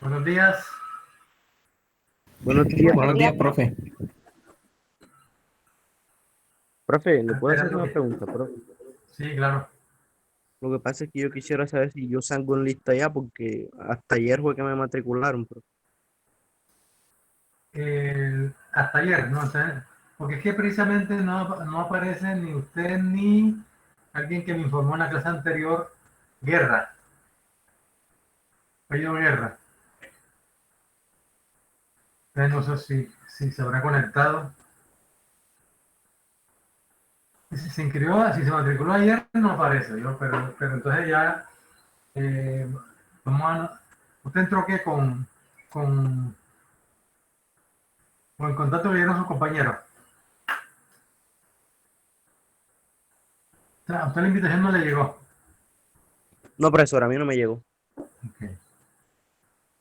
Buenos días. Buenos días. Buenos días, profe. Profe, ¿le puedo hacer Esperando una que... pregunta, profe? Sí, claro. Lo que pasa es que yo quisiera saber si yo salgo en lista ya, porque hasta ayer fue que me matricularon, profe. Hasta ayer, ¿no? O sea, porque es que precisamente no aparece ni usted ni alguien que me informó en la clase anterior, Guerra. Apellido Guerra. Entonces no sé si se habrá conectado. Y si se inscribió, si se matriculó ayer, no aparece. Pero entonces ya vamos a... ¿Usted entró qué con, con el contacto que dieron sus compañeros? O sea, a usted la invitación no le llegó. No, profesor, a mí no me llegó. Okay.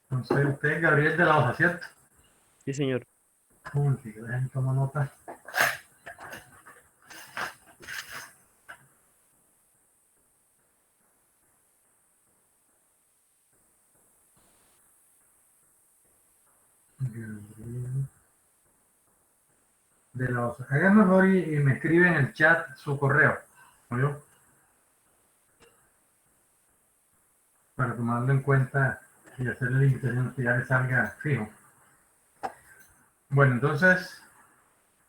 Entonces usted es Gabriel de la Osa, ¿cierto? Sí, señor. Uy, déjenme tomar nota. Gabriel de la Osa. Haga mejor y me escribe en el chat su correo, ¿no? Para tomarlo en cuenta y hacerle la invitación que ya le salga fijo. Bueno, entonces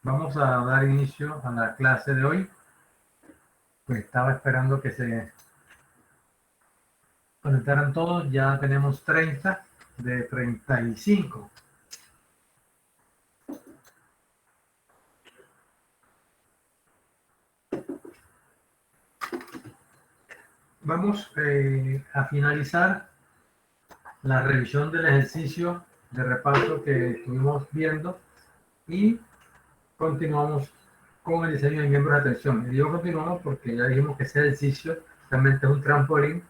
vamos a dar inicio a la clase de hoy. Pues estaba esperando que se conectaran todos. Ya tenemos 30 de 35. Vamos a finalizar la revisión del ejercicio de reparto que estuvimos viendo y continuamos con el diseño de miembros de atención. Y digo continuamos porque ya dijimos que ese ejercicio realmente es un trampolín,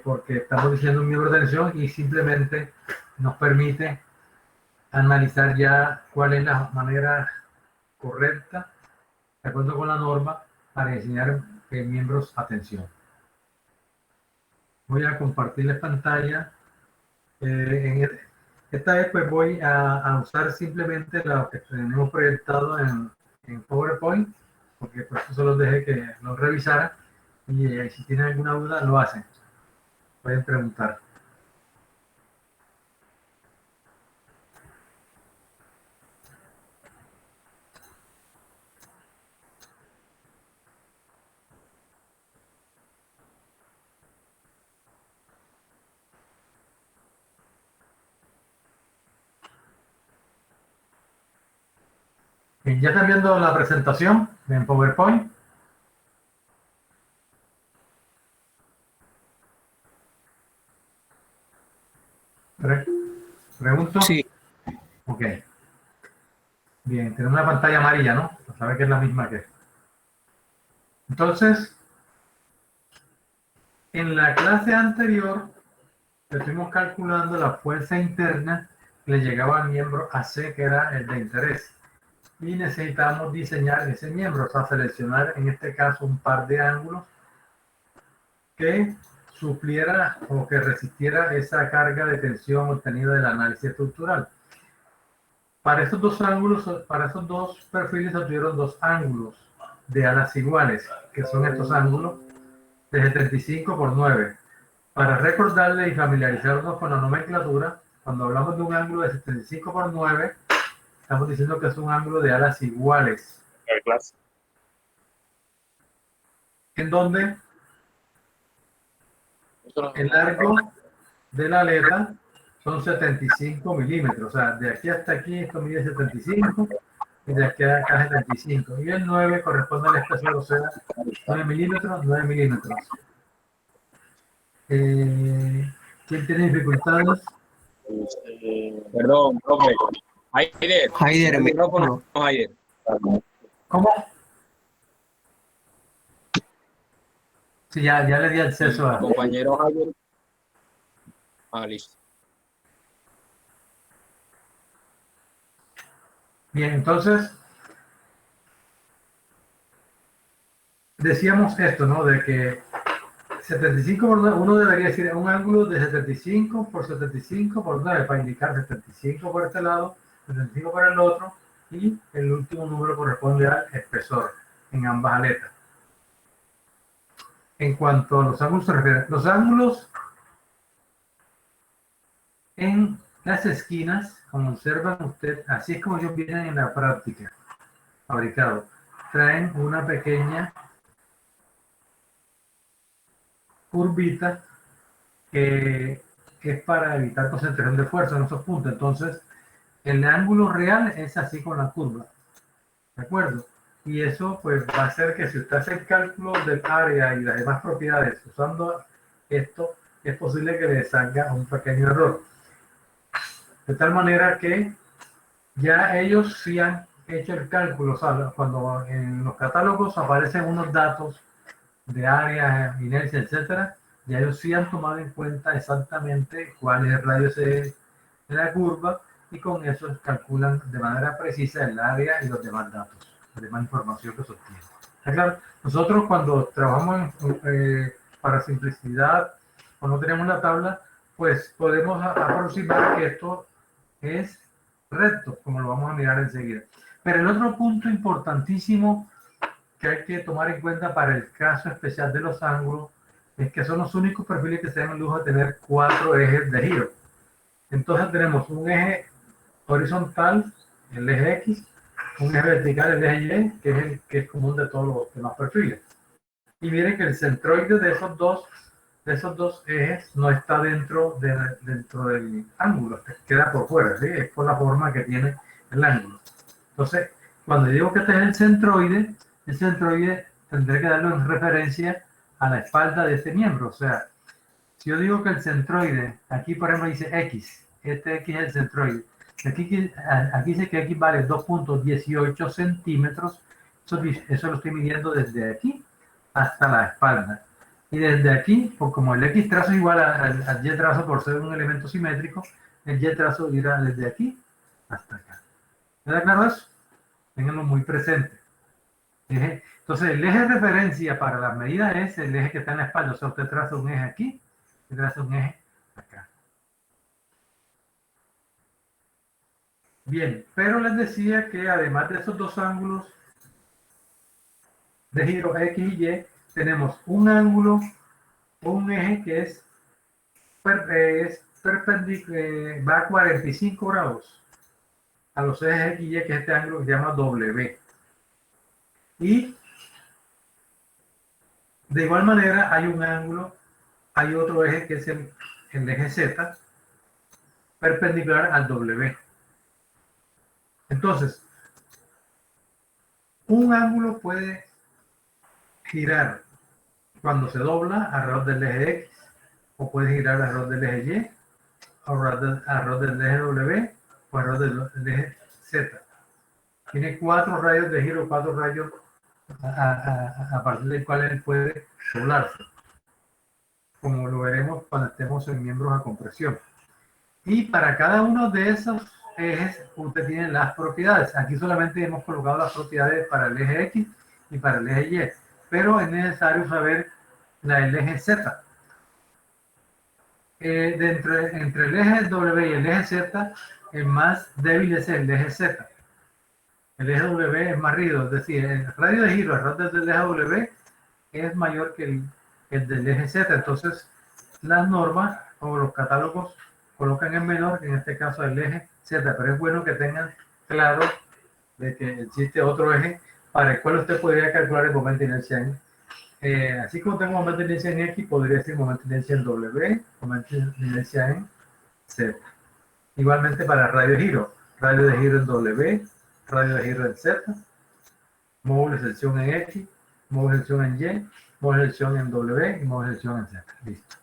porque estamos diseñando un miembro de atención y simplemente nos permite analizar ya cuál es la manera correcta, de acuerdo con la norma, para diseñar miembros de atención. Voy a compartirles pantalla. Esta vez pues voy a usar simplemente lo que tenemos proyectado en PowerPoint, porque por eso solo dejé que lo revisara y si tienen alguna duda lo hacen. Pueden preguntar. ¿Ya están viendo la presentación en PowerPoint? ¿Pregunto? Sí. Ok. Bien, tenemos una pantalla amarilla, ¿no? Para saber que es la misma que. Entonces, en la clase anterior, estuvimos calculando la fuerza interna que le llegaba al miembro AC, que era el de interés. Y necesitamos diseñar ese miembro, o sea, seleccionar en este caso un par de ángulos que supliera o que resistiera esa carga de tensión obtenida del análisis estructural. Para esos dos ángulos, para esos dos perfiles se obtuvieron dos ángulos de alas iguales, que son estos ángulos de 75 por 9. Para recordarle y familiarizarnos con la nomenclatura, cuando hablamos de un ángulo de 75 por 9, estamos diciendo que es un ángulo de alas iguales. En donde el largo de la aleta son 75 milímetros. O sea, de aquí hasta aquí esto mide 75 y de aquí a acá 75. Y el 9 corresponde al espesor, o sea, 9 milímetros, 9 milímetros. ¿Quién tiene dificultades? Perdón, profe. Haider, Haider, el el micrófono, micrófono. Haider. ¿Cómo? Sí, ya le di acceso El a... compañero Haider. Listo. Bien, entonces, decíamos esto, ¿no? De que 75 por 9, uno debería decir un ángulo de 75 por 75 por 9 para indicar 75 por este lado, 75 por el otro, y el último número corresponde al espesor en ambas aletas. En cuanto a los ángulos se refiere, los ángulos en las esquinas, como observan ustedes, así es como ellos vienen en la práctica, fabricados. Traen una pequeña curvita que es para evitar concentración de fuerza en esos puntos. Entonces, el ángulo real es así con la curva. ¿De acuerdo? Y eso pues va a hacer que si usted hace el cálculo del área y las demás propiedades usando esto, es posible que le salga un pequeño error. De tal manera que ya ellos sí han hecho el cálculo. O sea, cuando en los catálogos aparecen unos datos de área, inercia, etcétera, ya ellos sí han tomado en cuenta exactamente cuál es el radio de la curva, y con eso calculan de manera precisa el área y los demás datos, la demás información que se obtiene. Claro, nosotros cuando trabajamos para simplicidad o no tenemos la tabla, pues podemos aproximar que esto es recto, como lo vamos a mirar enseguida. Pero el otro punto importantísimo que hay que tomar en cuenta para el caso especial de los ángulos es que son los únicos perfiles que se dan el lujo de tener 4 ejes de giro. Entonces tenemos un eje horizontal, el eje X, un eje vertical, el eje Y, que es el que es común de todos los demás perfiles. Y miren que el centroide de esos dos ejes no está dentro del ángulo, queda por fuera, ¿sí? Es por la forma que tiene el ángulo. Entonces, cuando digo que este es el centroide tendré que darlo en referencia a la espalda de este miembro. O sea, si yo digo que el centroide, aquí por ejemplo dice X, este X es el centroide. Aquí dice que X vale 2.18 centímetros. Eso lo estoy midiendo desde aquí hasta la espalda. Y desde aquí, pues como el X trazo es igual al Y trazo por ser un elemento simétrico, el Y trazo irá desde aquí hasta acá. ¿Queda claro eso? Ténganlo muy presente. Entonces, el eje de referencia para las medidas es el eje que está en la espalda. O sea, usted traza un eje aquí y traza un eje acá. Bien, pero les decía que además de esos dos ángulos de giro X y Y, tenemos un ángulo o un eje que es perpendicular, va a 45 grados a los ejes X y Y, que es este ángulo que se llama W. Y de igual manera hay un ángulo, hay otro eje que es el eje Z, perpendicular al W. Entonces, un ángulo puede girar cuando se dobla alrededor del eje X, o puede girar alrededor del eje Y, o alrededor del eje W, o alrededor del eje Z. Tiene 4 radios de giro, 4 radios a partir del cual él puede doblarse, como lo veremos cuando estemos en miembros a compresión. Y para cada uno de esos ejes, usted tiene las propiedades. Aquí solamente hemos colocado las propiedades para el eje X y para el eje Y, pero es necesario saber el eje Z. Entre el eje W y el eje Z, el más débil es el eje Z. El eje W es más rígido, es decir, el radio de giro alrededor del eje W es mayor que el del eje Z. Entonces, las normas o los catálogos colocan en menor, en este caso el eje Z, pero es bueno que tengan claro de que existe otro eje para el cual usted podría calcular el momento de inercia en así como tengo momento de inercia en X, podría decir momento de inercia en W, momento de inercia en Z. Igualmente para radio de giro en W, radio de giro en Z, módulo de sección en X, módulo de sección en Y, módulo de sección en W y módulo de sección en Z. Listo.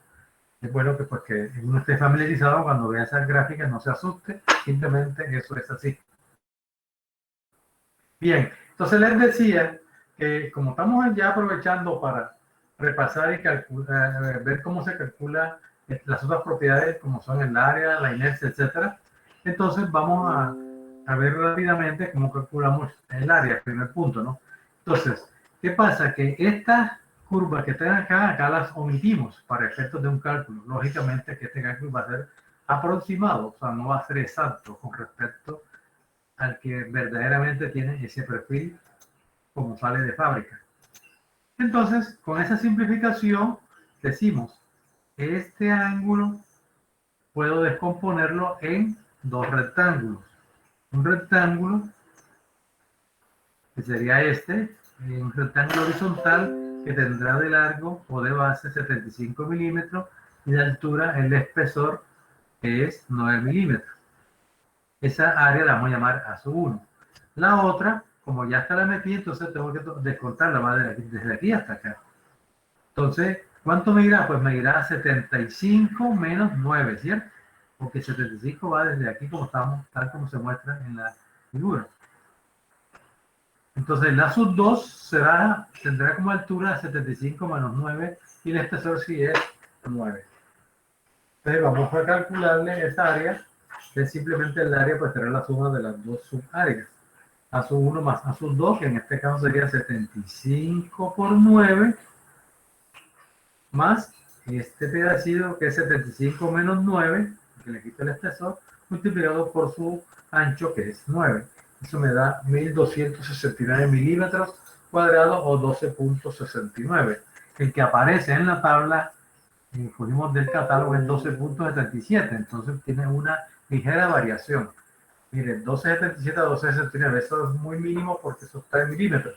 Es bueno que, pues, que uno esté familiarizado cuando vea esas gráficas, no se asuste, simplemente eso es así. Bien, entonces les decía que como estamos ya aprovechando para repasar y calcular, ver cómo se calcula las otras propiedades como son el área, la inercia, etcétera, entonces vamos a ver rápidamente cómo calculamos el área, primer punto, ¿no? Entonces, ¿qué pasa? Que curvas que están acá las omitimos para efectos de un cálculo. Lógicamente que este cálculo va a ser aproximado, o sea, no va a ser exacto con respecto al que verdaderamente tiene ese perfil como sale de fábrica. Entonces, con esa simplificación, decimos, este ángulo puedo descomponerlo en dos rectángulos. Un rectángulo, que sería este, un rectángulo horizontal que tendrá de largo o de base 75 milímetros y de altura el espesor que es 9 milímetros. Esa área la vamos a llamar A1. La otra, como ya está la metí, entonces tengo que descontarla, va desde aquí hasta acá. Entonces, ¿cuánto me irá? Pues me irá 75 menos 9, ¿cierto? Porque 75 va desde aquí como estamos, tal como se muestra en la figura. Entonces, la sub 2 tendrá como altura 75 menos 9 y el espesor sí es 9. Entonces, vamos a calcularle esa área, que es simplemente el área, pues será la suma de las dos subáreas. A sub 1 más A sub 2, que en este caso sería 75 por 9, más este pedacito que es 75 menos 9, que le quito el espesor, multiplicado por su ancho que es 9. Eso me da 1269 milímetros cuadrados o 12.69. El que aparece en la tabla, cogimos del catálogo, es 12.77, entonces tiene una ligera variación. Miren, 1277 a 1269, eso es muy mínimo porque eso está en milímetros.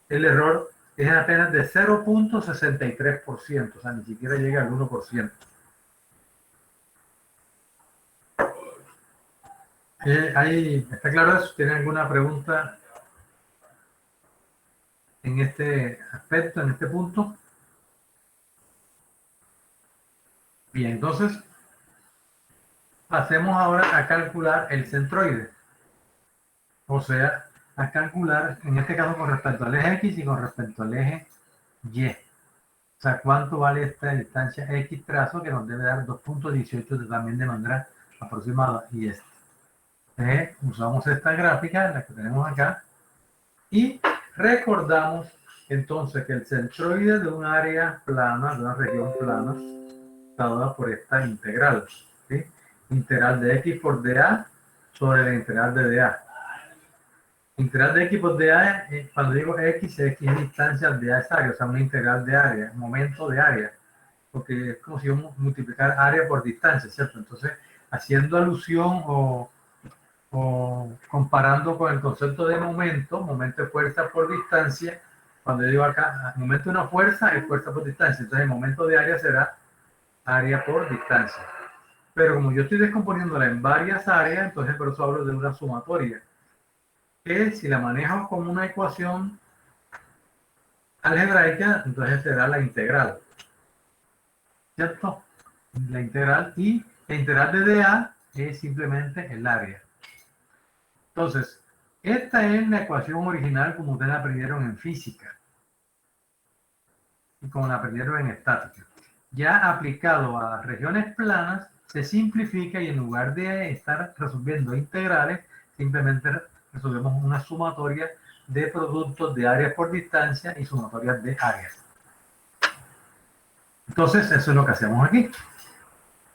El error es apenas de 0.63%, o sea, ni siquiera llega al 1%. ¿Está claro eso? ¿Tienen alguna pregunta en este aspecto, en este punto? Bien, entonces pasemos ahora a calcular el centroide. O sea, a calcular, en este caso con respecto al eje X y con respecto al eje Y. O sea, cuánto vale esta distancia X trazo que nos debe dar 2.18 también de manera aproximada. Y usamos esta gráfica, la que tenemos acá, y recordamos entonces que el centroide de un área plana, de una región plana, está dada por esta integral, ¿sí? Integral de X por dA sobre la integral de dA. Integral de X por dA, cuando digo X es distancia, dA es área, o sea, una integral de área, momento de área, porque es como si yo multiplicar área por distancia, ¿cierto? Entonces, haciendo alusión o comparando con el concepto de momento de fuerza por distancia, cuando yo digo acá, momento de una fuerza es fuerza por distancia, entonces el momento de área será área por distancia. Pero como yo estoy descomponiéndola en varias áreas, entonces por eso hablo de una sumatoria, que si la manejo como una ecuación algebraica, entonces será la integral, ¿cierto? La integral, y la integral de dA es simplemente el área. Entonces, esta es la ecuación original como ustedes la aprendieron en física y como la aprendieron en estática. Ya aplicado a regiones planas, se simplifica y en lugar de estar resolviendo integrales, simplemente resolvemos una sumatoria de productos de áreas por distancia y sumatorias de áreas. Entonces, eso es lo que hacemos aquí.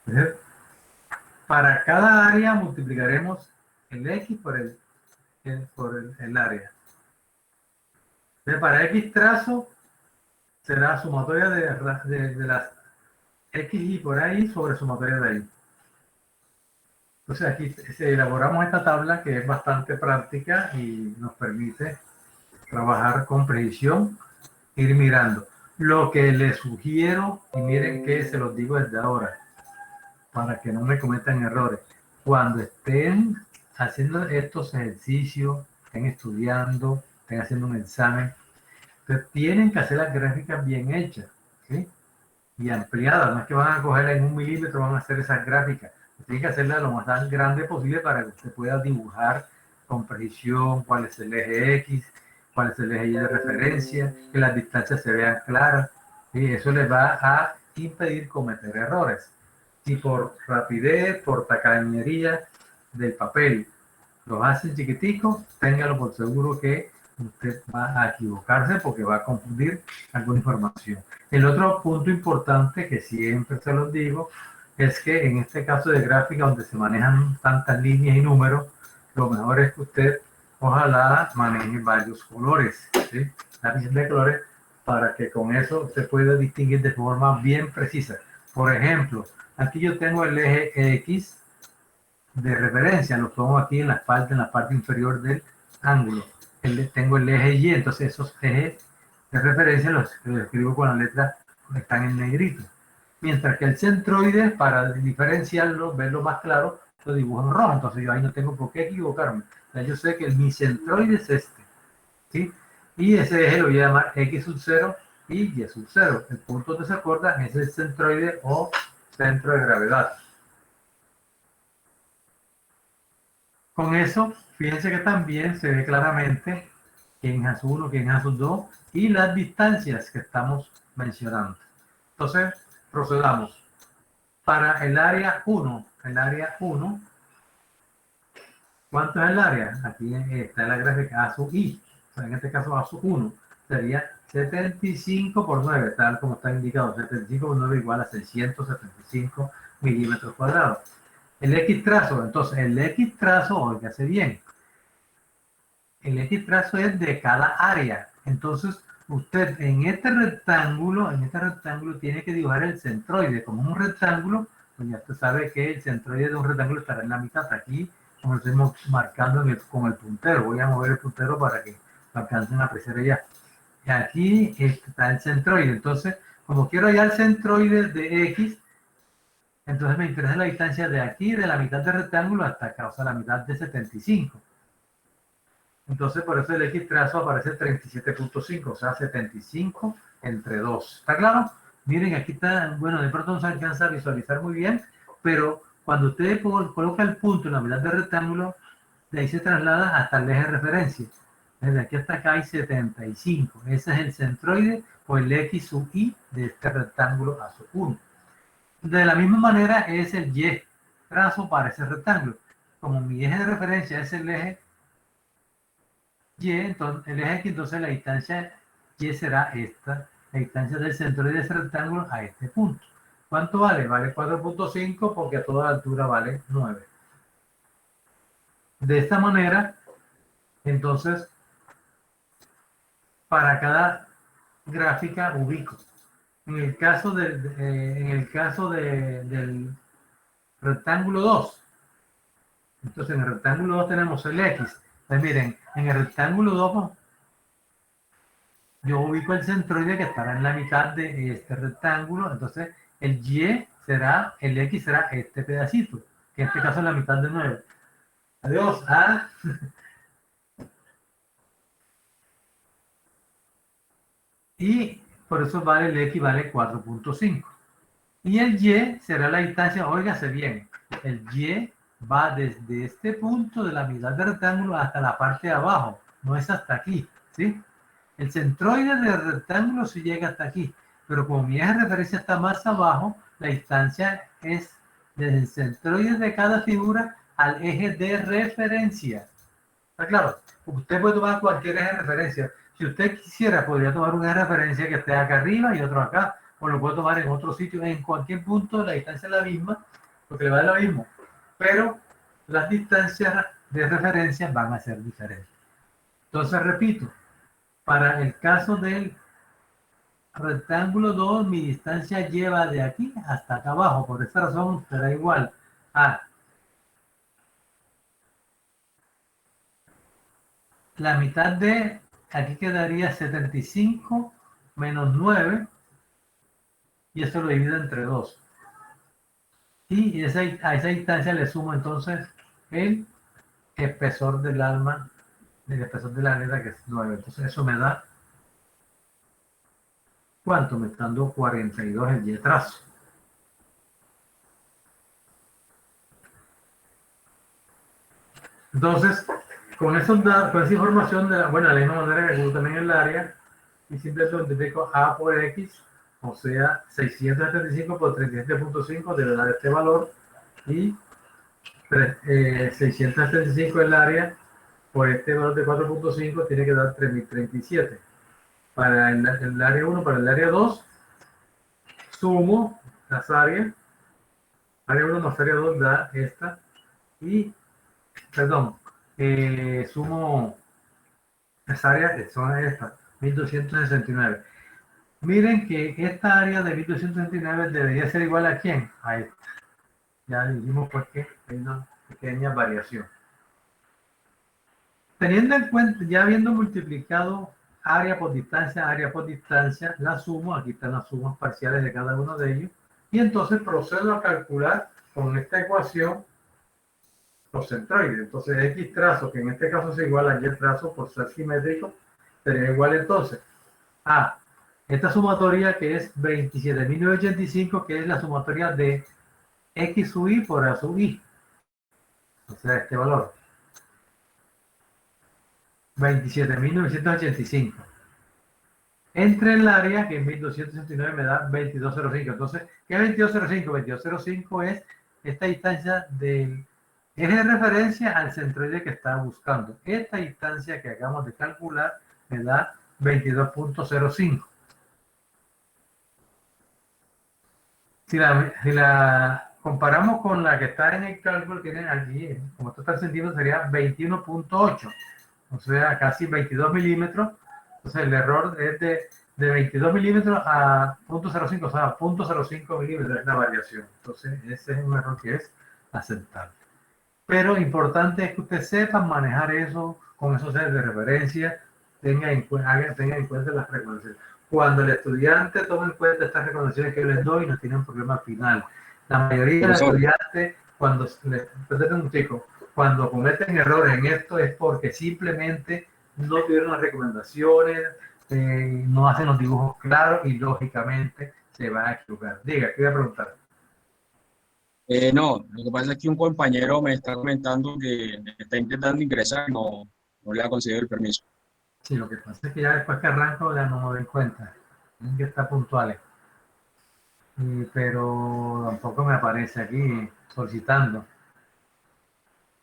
Entonces, para cada área multiplicaremos el X por el área. Entonces, para X trazo será sumatoria de las X y por ahí sobre sumatoria de ahí. Entonces aquí elaboramos esta tabla que es bastante práctica y nos permite trabajar con precisión, ir mirando. Lo que les sugiero, y miren que se los digo desde ahora, para que no me cometan errores, cuando estén haciendo estos ejercicios, estén estudiando, estén haciendo un examen, ustedes tienen que hacer las gráficas bien hechas, ¿sí? Y ampliadas, no es que van a cogerla en 1 milímetro, van a hacer esas gráficas. Tienen que hacerla lo más grande posible para que usted pueda dibujar con precisión cuál es el eje X, cuál es el eje Y de referencia, que las distancias se vean claras. Y eso les va a impedir cometer errores. Si por rapidez, por tacañería del papel los hacen chiquiticos, ténganlo por seguro que usted va a equivocarse porque va a confundir alguna información. El otro punto importante que siempre se los digo es que en este caso de gráfica donde se manejan tantas líneas y números, lo mejor es que usted ojalá maneje varios colores, ¿sí? Lápices de colores, para que con eso usted pueda distinguir de forma bien precisa. Por ejemplo, aquí yo tengo el eje X de referencia, lo pongo aquí en la parte inferior del ángulo. Tengo el eje Y, entonces esos ejes de referencia los escribo con la letra que están en negrito. Mientras que el centroide, para diferenciarlo, verlo más claro, lo dibujo en rojo. Entonces yo ahí no tengo por qué equivocarme. O sea, yo sé que mi centroide es este, ¿sí? Y ese eje lo voy a llamar X sub 0 y Y sub 0. El punto donde se acorda es el centroide o centro de gravedad. Con eso, fíjense que también se ve claramente quién es ASU1, quién es ASU2 y las distancias que estamos mencionando. Entonces, procedamos. Para el área 1, ¿cuánto es el área? Aquí está la gráfica A sub I, o sea, en este caso A sub 1, sería 75 por 9, tal como está indicado, 75 por 9 igual a 675 milímetros cuadrados. El X trazo, entonces el X trazo, óigase bien, el X trazo es de cada área, entonces usted en este rectángulo tiene que dibujar el centroide como un rectángulo, pues ya usted sabe que el centroide de un rectángulo estará en la mitad, aquí como lo estamos marcando con el puntero. Voy a mover el puntero para que lo alcancen a apreciar allá. Y aquí está el centroide, entonces como quiero hallar el centroide de X, entonces me interesa la distancia de aquí, de la mitad del rectángulo hasta acá, o sea, la mitad de 75. Entonces, por eso el X trazo aparece 37.5, o sea, 75 entre 2. ¿Está claro? Miren, aquí está, bueno, de pronto no se alcanza a visualizar muy bien, pero cuando usted coloca el punto en la mitad del rectángulo, de ahí se traslada hasta el eje de referencia. Desde aquí hasta acá hay 75. Ese es el centroide o el X sub Y de este rectángulo A sub 1. De la misma manera es el Y trazo para ese rectángulo. Como mi eje de referencia es el eje Y, entonces el eje X, entonces la distancia Y será esta, la distancia del centroide de ese rectángulo a este punto. ¿Cuánto vale? Vale 4.5 porque a toda altura vale 9. De esta manera, entonces, para cada gráfica ubico. En el caso del rectángulo 2, entonces en el rectángulo 2 tenemos el X. Pues miren, en el rectángulo 2 yo ubico el centroide que estará en la mitad de este rectángulo, entonces el Y será, el X será este pedacito, que en este caso es la mitad de 9. Adiós. ¿Ah? Y por eso vale el X vale 4.5. Y el Y será la distancia, óigase bien, el Y va desde este punto de la mitad del rectángulo hasta la parte de abajo, no es hasta aquí, ¿sí? El centroide del rectángulo sí llega hasta aquí, pero como mi eje de referencia está más abajo, la distancia es desde el centroide de cada figura al eje de referencia. ¿Está claro? Usted puede tomar cualquier eje de referencia. Si usted quisiera, podría tomar un eje de referencia que esté acá arriba y otro acá, o lo puede tomar en otro sitio, en cualquier punto la distancia es la misma, porque le va a dar lo mismo, pero las distancias de referencia van a ser diferentes. Entonces, repito, para el caso del rectángulo 2, mi distancia lleva de aquí hasta acá abajo, por esta razón será igual a la mitad de, aquí quedaría 75 menos 9, y eso lo divido entre 2. Y a esa distancia le sumo entonces el espesor del alma, el espesor de la letra, que es 9. Entonces eso me da, ¿cuánto? Me está dando 42 el Y trazo. Entonces, con esa información, de la misma manera que uso también el área, y simplemente multiplico A por X, o sea, 675 por 37.5 debe dar este valor, y 675 el área por este valor de 4.5 tiene que dar 3037. Para el área 1, para el área 2, sumo las áreas. Área 1 más área 2 da esta. Y, perdón, sumo las áreas que son estas, 1269. Miren que esta área de 1269 debería ser igual a ¿quién? A esta. Ya dijimos pues que hay una pequeña variación. Teniendo en cuenta, ya habiendo multiplicado área por distancia, la sumo, aquí están las sumas parciales de cada uno de ellos, y entonces procedo a calcular con esta ecuación los centroides. Entonces X trazo, que en este caso es igual a Y trazo por ser simétrico, sería igual entonces a esta sumatoria que es 27.985, que es la sumatoria de X sub Y por A sub Y. O sea, este valor. 27.985. Entre el área, que es 1269, me da 2205. Entonces, ¿qué es 2205? 2205 es esta distancia del eje de referencia al centroide que estaba buscando. Esta distancia que acabamos de calcular me da 22.05. Si la comparamos con la que está en el cálculo que tienen aquí, como esto está en centímetros, sería 21.8. O sea, casi 22 milímetros. Entonces el error es de 22 milímetros a 0.05, o sea, 0.05 milímetros es la variación. Entonces ese es un error que es aceptable. Pero importante es que ustedes sepan manejar eso con esos seres de referencia, tengan en cuenta las recomendaciones. Cuando el estudiante toma en cuenta estas recomendaciones que yo les doy, no tienen problema final. La mayoría de los estudiantes, cuando cometen errores en esto es porque simplemente no tuvieron las recomendaciones, no hacen los dibujos claros y lógicamente se van a equivocar. Diga, ¿qué voy a preguntar? No, lo que pasa es que un compañero me está comentando que está intentando ingresar, no le ha concedido el permiso. Sí, lo que pasa es que ya después que arranco ya no me doy cuenta. Tienen que estar puntuales. Pero tampoco me aparece aquí solicitando.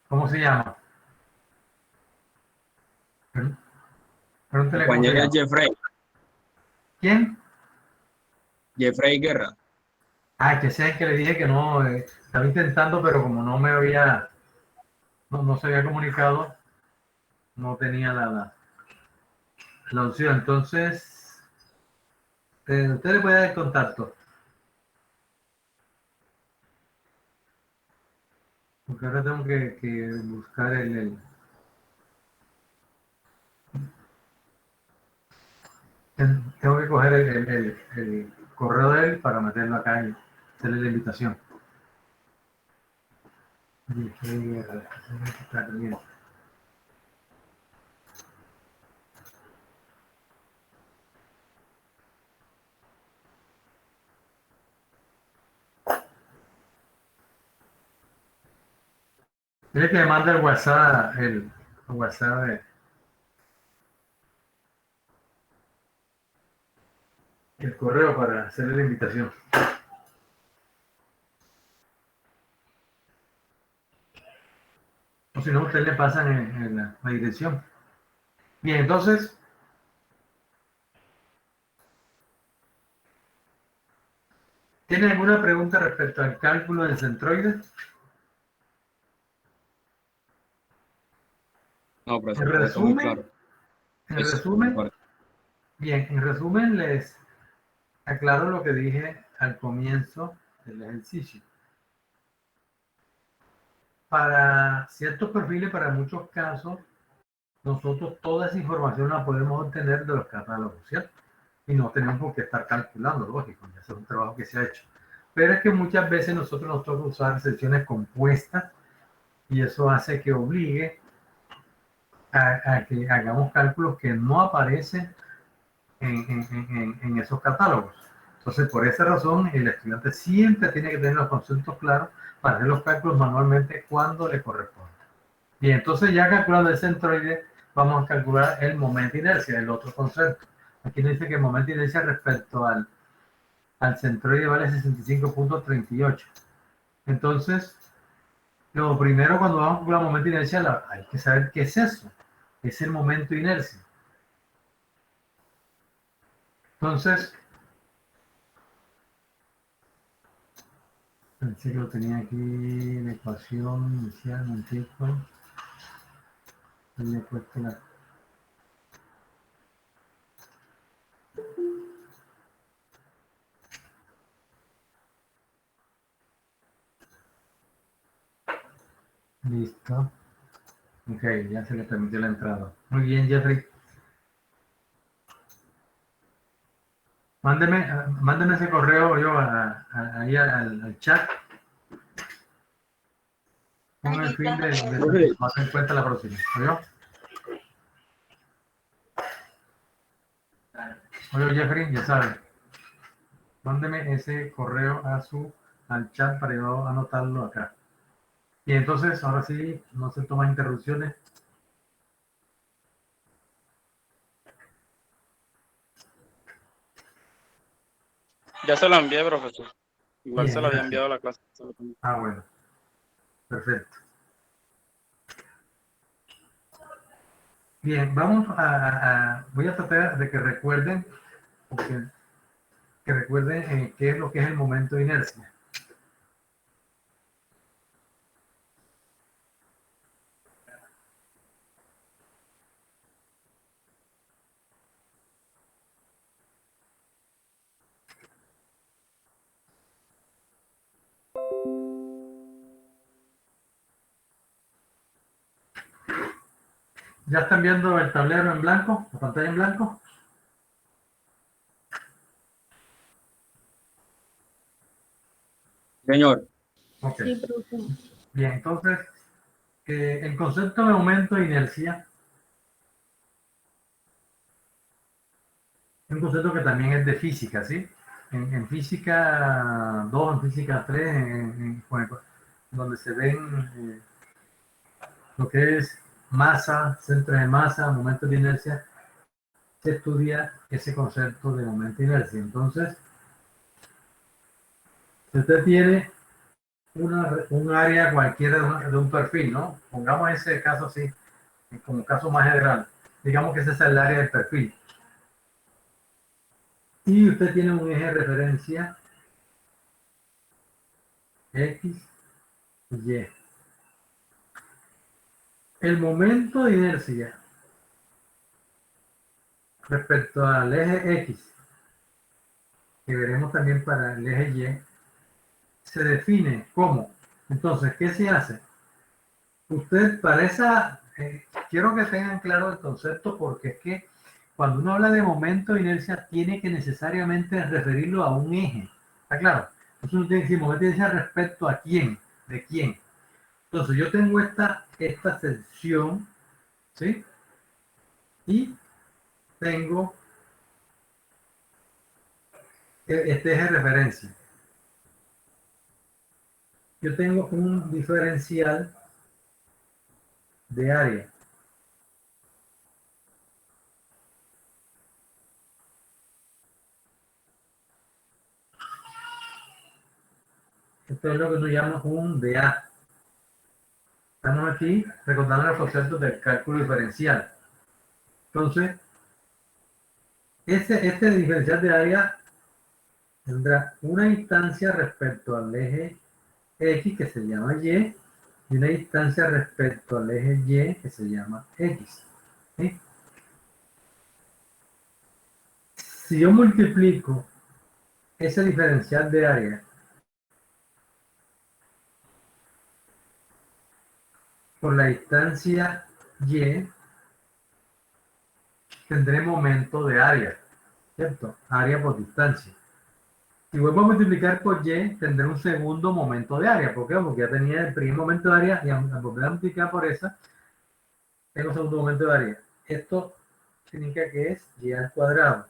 ¿Cómo se llama? Pregúntele cómo se Compañero es llama. ¿Quién? Jeffrey Guerra. Ah, que sea que le dije que no, estaba intentando, pero como no me había, no se había comunicado, no tenía la opción. Entonces, usted le puede dar el contacto. Porque ahora tengo que buscar tengo que coger el correo de él para meterlo acá y hacerle la invitación. Tiene que me mande el WhatsApp, el WhatsApp el correo para hacerle la invitación. O si no, ustedes le pasan en la dirección. Bien, entonces, ¿tiene alguna pregunta respecto al cálculo del centroide? No, En profesor, está muy claro. En resumen les aclaro lo que dije al comienzo del ejercicio. Para ciertos perfiles, para muchos casos, nosotros toda esa información la podemos obtener de los catálogos, ¿cierto? Y no tenemos por qué estar calculando, lógico, ya es un trabajo que se ha hecho. Pero es que muchas veces nosotros nos toca usar secciones compuestas y eso hace que obligue a que hagamos cálculos que no aparecen en esos catálogos. Entonces, por esa razón, el estudiante siempre tiene que tener los conceptos claros para hacer los cálculos manualmente cuando le corresponde. Y entonces, ya calculando el centroide, vamos a calcular el momento de inercia, el otro concepto. Aquí nos dice que el momento de inercia respecto al centroide vale 65.38. Entonces, lo primero cuando vamos a calcular el momento de inercia, hay que saber qué es eso. es el momento de inercia. Entonces, pensé que lo tenía aquí, la ecuación inicial, un tipo. Le he puesto la... Listo. Ok, ya se le permitió la entrada. Muy bien, Jeffrey. Mándeme ese correo yo ahí al chat con el fin de Profe, tomar en cuenta la próxima. ¿Oyó? Oye, Jeffrey, ya sabe. Mándeme ese correo al chat para yo anotarlo acá. Y entonces, ahora sí, no se toman interrupciones. Ya se lo envié, profesor. Igual se Bien, lo había gracias. enviado a la clase. Ah, bueno. Perfecto. Bien, vamos voy a tratar de que recuerden, qué es lo que es el momento de inercia. ¿Ya están viendo el tablero en blanco, la pantalla en blanco? señor, Ok. Sí, profe. Bien, entonces, el concepto de momento de inercia es un concepto que también es de física, ¿sí? En física 2, en física 3, bueno, donde se ven lo que es masa, centro de masa, momento de inercia, se estudia ese concepto de momento de inercia. Entonces, si usted tiene un área cualquiera de un perfil, ¿no? Pongamos ese caso así, como caso más general. Digamos que ese es el área del perfil. Y usted tiene un eje de referencia X y Y. El momento de inercia respecto al eje X, que veremos también para el eje Y, se define como. Entonces, ¿qué se hace? Usted para esa, quiero que tengan claro el concepto porque es que cuando uno habla de momento de inercia tiene que necesariamente referirlo a un eje. ¿Está claro? Entonces uno tiene que decir momento de inercia respecto a quién, de quién. Entonces yo tengo esta sección, ¿sí? Y tengo este eje de referencia. Yo tengo un diferencial de área. Esto es lo que nos llama un DA. Estamos aquí recordando los conceptos del cálculo diferencial. Entonces, este diferencial de área tendrá una instancia respecto al eje X que se llama Y y una instancia respecto al eje Y que se llama X. ¿Sí? Si yo multiplico ese diferencial de área por la distancia Y, tendré momento de área, ¿cierto? Área por distancia. Si vuelvo a multiplicar por Y, tendré un segundo momento de área. ¿Por qué? Porque ya tenía el primer momento de área y al volver a multiplicar por esa, tengo un segundo momento de área. Esto significa que es Y al cuadrado.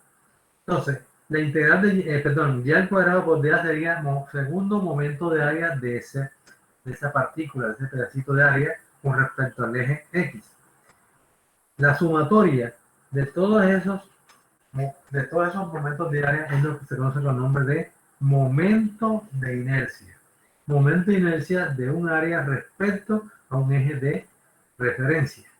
Entonces, la integral de Y al cuadrado por dA sería segundo momento de área de esa partícula, de ese pedacito de área con respecto al eje X. La sumatoria de todos esos momentos de área es lo que se conoce con el nombre de momento de inercia. Momento de inercia de un área respecto a un eje de referencia.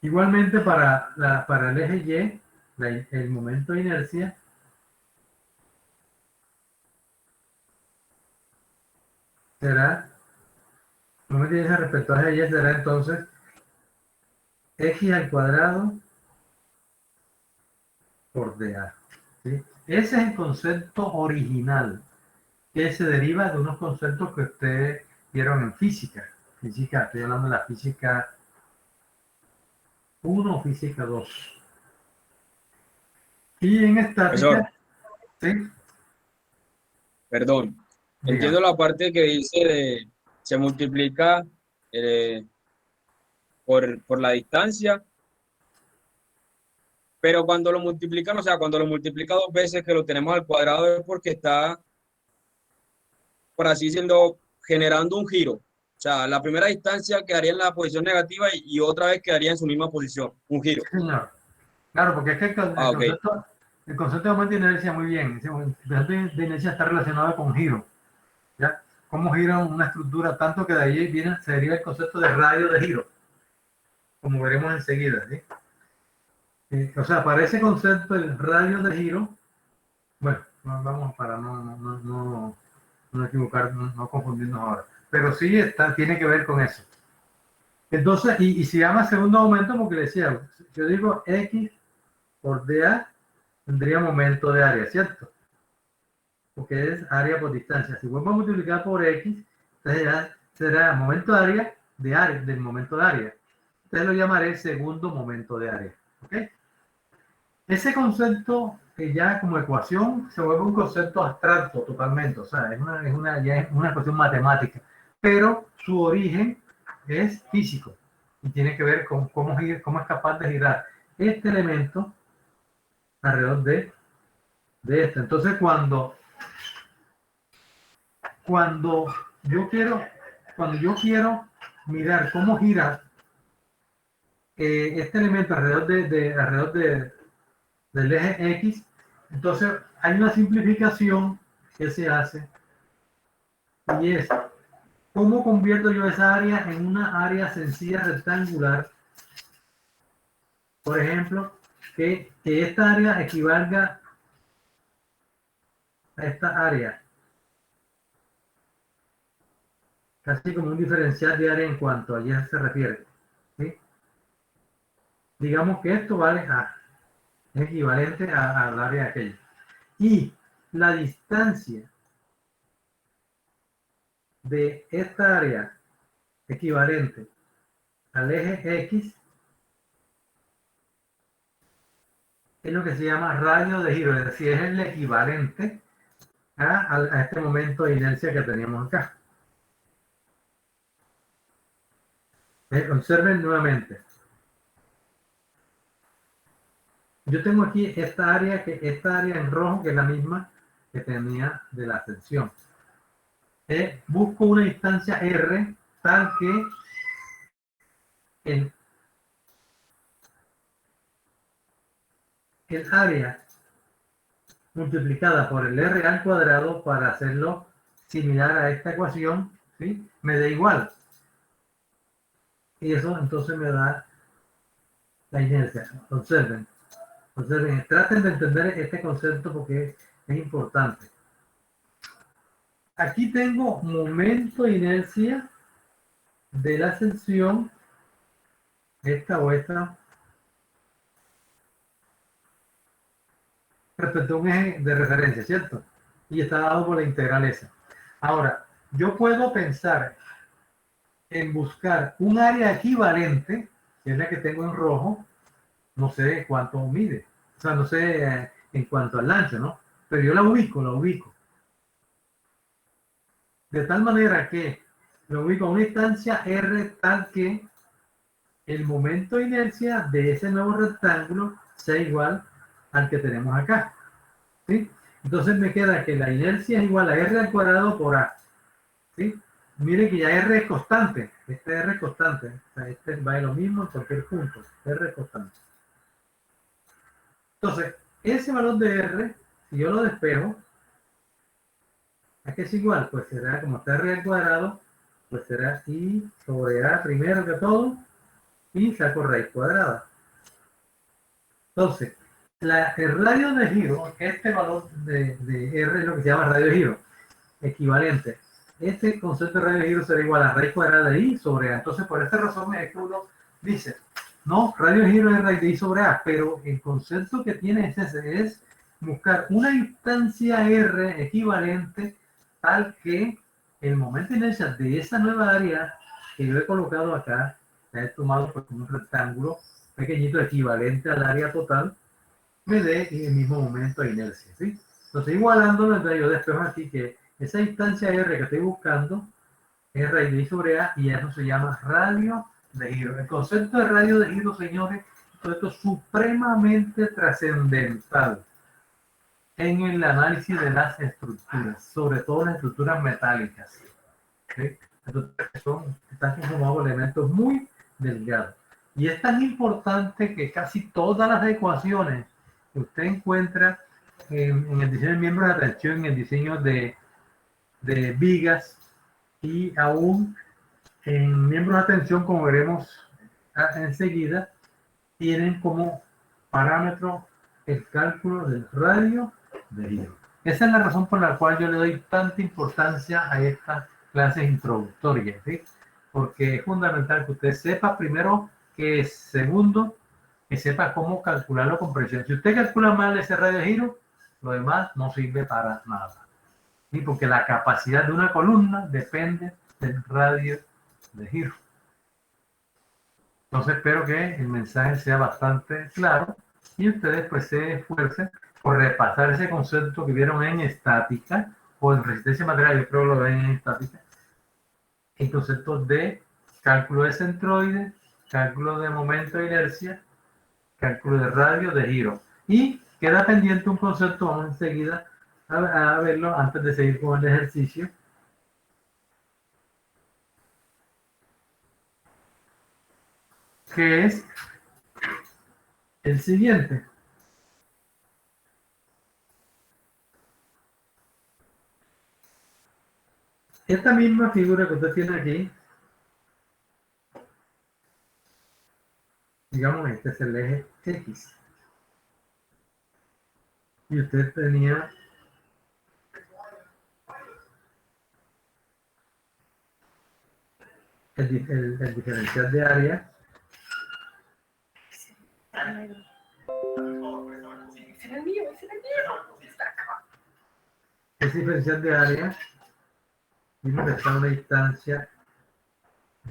Igualmente para el eje Y, el momento de inercia será, el momento de inercia respecto al eje Y será entonces x al cuadrado por dA. ¿Sí? Ese es el concepto original que se deriva de unos conceptos que ustedes vieron en física. Física, estoy hablando de la física 1 o física 2. Y en Profesor, estática, ¿sí? perdón. Diga. Entiendo la parte que dice de se multiplica eh, por la distancia, pero cuando lo multiplican, o sea, cuando lo multiplica dos veces que lo tenemos al cuadrado es porque está, por así decirlo, generando un giro. O sea, la primera distancia quedaría en la posición negativa y otra vez quedaría en su misma posición, un giro. Sí, señor. Claro, porque es que Ah, ok. el concepto de momento de inercia, muy bien, el concepto de inercia está relacionado con giro, ¿ya? Cómo gira una estructura, tanto que de ahí se deriva el concepto de radio de giro, como veremos enseguida, ¿sí? O sea, para ese concepto, el radio de giro, bueno, vamos para no equivocar, no confundirnos ahora, pero sí tiene que ver con eso. Entonces, y se llama segundo momento porque le decía, yo digo X por dA, tendría momento de área, ¿cierto? Porque es área por distancia. Si vuelvo a multiplicar por X, entonces ya será momento de área del momento de área. Entonces lo llamaré segundo momento de área. ¿Ok? Ese concepto que ya como ecuación se vuelve un concepto abstracto totalmente. O sea, ya es una ecuación matemática. Pero su origen es físico y tiene que ver con cómo es capaz de girar este elemento alrededor de este. Entonces, cuando yo quiero, cuando yo quiero mirar cómo gira este elemento alrededor del eje X, entonces hay una simplificación que se hace y es cómo convierto yo esa área en una área sencilla rectangular. Por ejemplo, que esta área equivalga a esta área, casi como un diferencial de área en cuanto a ella se refiere. ¿Sí? Digamos que esto vale A, es equivalente al área aquella. Y la distancia de esta área equivalente al eje X es lo que se llama radio de giro, es decir, es el equivalente a este momento de inercia que teníamos acá. Observen nuevamente. Yo tengo aquí esta área en rojo, que es la misma que tenía de la ascensión. Busco una distancia R tal que el área multiplicada por el R al cuadrado para hacerlo similar a esta ecuación, ¿sí? Me da igual. Y eso entonces me da la inercia. Observen, traten de entender este concepto porque es importante. Aquí tengo momento de inercia de la ascensión, esta o esta, respecto a un eje de referencia, ¿cierto? Y está dado por la integral esa. Ahora, yo puedo pensar en buscar un área equivalente, que es la que tengo en rojo, no sé cuánto mide, o sea, no sé en cuanto al ancho, ¿no? Pero yo la ubico. De tal manera que lo ubico a una distancia R tal que el momento de inercia de ese nuevo rectángulo sea igual al que tenemos acá. ¿Sí? Entonces me queda que la inercia es igual a R al cuadrado por A. ¿Sí? Mire que ya R es constante. Este R es constante. O sea, este va lo mismo en cualquier punto. R es constante. Entonces, ese valor de R, si yo lo despejo, ¿a qué es igual? Pues será, como está R al cuadrado, pues será I sobre A primero que todo, y saco raíz cuadrada. Entonces, el radio de giro, este valor de R es lo que se llama radio de giro, equivalente. Este concepto de radio de giro será igual a raíz cuadrada de I sobre A. Entonces, por esta razón es que uno dice, no, radio de giro es raíz de I sobre A, pero el concepto que tiene es ese, es buscar una instancia R equivalente tal que el momento de inercia de esa nueva área que yo he colocado acá, he tomado pues, un rectángulo pequeñito equivalente al área total, me dé el mismo momento de inercia, ¿sí? Entonces, igualándolo, entonces yo despejo aquí que esa instancia R que estoy buscando es raíz de I sobre A y eso se llama radio de giro. El concepto de radio de giro, señores, esto es supremamente trascendental en el análisis de las estructuras, sobre todo las estructuras metálicas, ¿sí? Entonces, están conformados por elementos muy delgados. Y es tan importante que casi todas las ecuaciones que usted encuentra en el diseño de miembros de atención, en el diseño de vigas y aún en miembros de atención, como veremos enseguida, tienen como parámetro el cálculo del radio de giro. Esa es la razón por la cual yo le doy tanta importancia a estas clases introductorias, ¿sí? Porque es fundamental que usted sepa primero qué es, segundo, que sepa cómo calcularlo con precisión. Si usted calcula mal ese radio de giro, lo demás no sirve para nada. ¿Sí? Porque la capacidad de una columna depende del radio de giro. Entonces espero que el mensaje sea bastante claro y ustedes pues se esfuercen por repasar ese concepto que vieron en estática o en resistencia material, yo creo que lo ven en estática, el concepto de cálculo de centroide, cálculo de momento de inercia, cálculo de radio de giro. Y queda pendiente un concepto, vamos enseguida a verlo antes de seguir con el ejercicio. Que es el siguiente. Esta misma figura que usted tiene aquí, digamos, este es el eje X. Y usted tenía el diferencial de área. Ese diferencial de área tiene que estar a una distancia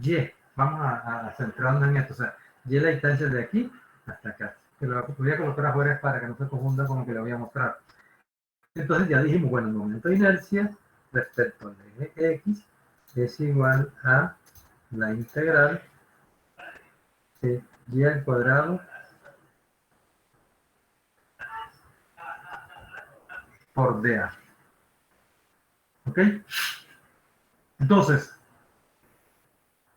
Y. Vamos a centrarnos en esto. O sea, Y es la distancia de aquí hasta acá. Que lo voy a colocar afuera para que no se confunda con lo que le voy a mostrar. Entonces ya dijimos, bueno, el momento de inercia respecto al eje X es igual a la integral de Y al cuadrado por dA. ¿Ok? Entonces,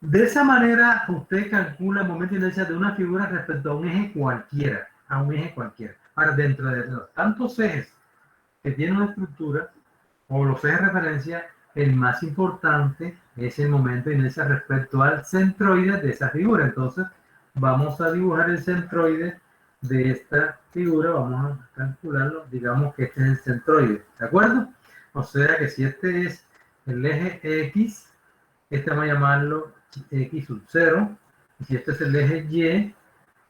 de esa manera usted calcula el momento de inercia de una figura respecto a un eje cualquiera, Ahora, dentro de los tantos ejes que tiene una estructura, o los ejes de referencia, el más importante es el momento de inercia respecto al centroide de esa figura. Entonces, vamos a dibujar el centroide de esta figura, vamos a calcularlo, digamos que este es el centroide, ¿de acuerdo? O sea que si este es el eje X, este vamos a llamarlo X sub 0, y si este es el eje Y,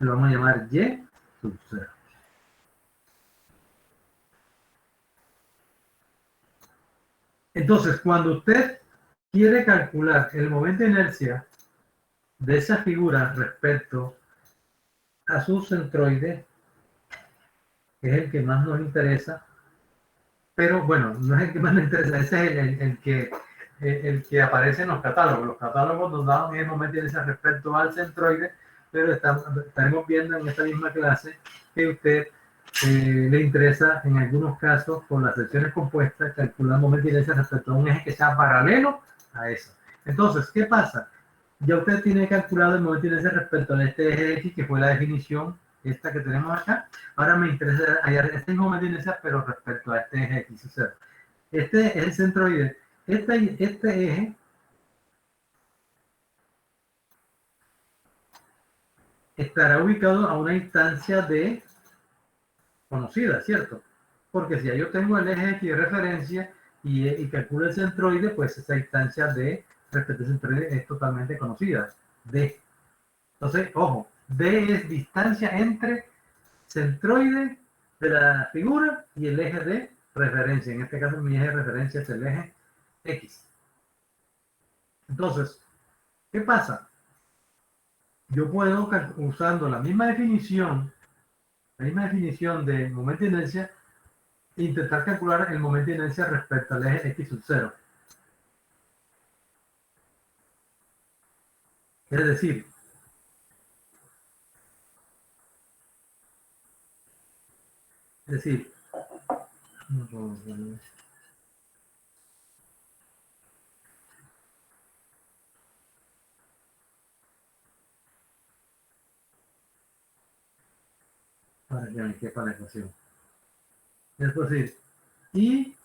lo vamos a llamar Y sub 0. Entonces, cuando usted quiere calcular el momento de inercia de esa figura respecto a su centroide, que es el que más nos interesa, pero bueno, no es el que más nos interesa, ese es el que aparece en los catálogos. Los catálogos nos dan el momento de inercia respecto al centroide, pero estaremos viendo en esta misma clase que usted le interesa en algunos casos por las secciones compuestas calcular el momento de inercia respecto a un eje que sea paralelo a eso. Entonces, ¿qué pasa? Ya usted tiene calculado el momento de inercia respecto a este eje X, que fue la definición esta que tenemos acá. Ahora me interesa hallar este mismo momento de inercia, pero respecto a este eje X. O sea, este es el centroide. Este eje estará ubicado a una instancia de conocida, ¿cierto? Porque si ya yo tengo el eje X de referencia y calculo el centroide, pues esa instancia de respecto al centroide es totalmente conocida, D. Entonces, ojo, D es distancia entre centroide de la figura y el eje de referencia. En este caso, mi eje de referencia es el eje X. Entonces, ¿qué pasa? Yo puedo, usando la misma definición de momento de inercia, intentar calcular el momento de inercia respecto al eje X sub 0. Es decir, para que me quepa la ecuación. Es decir, y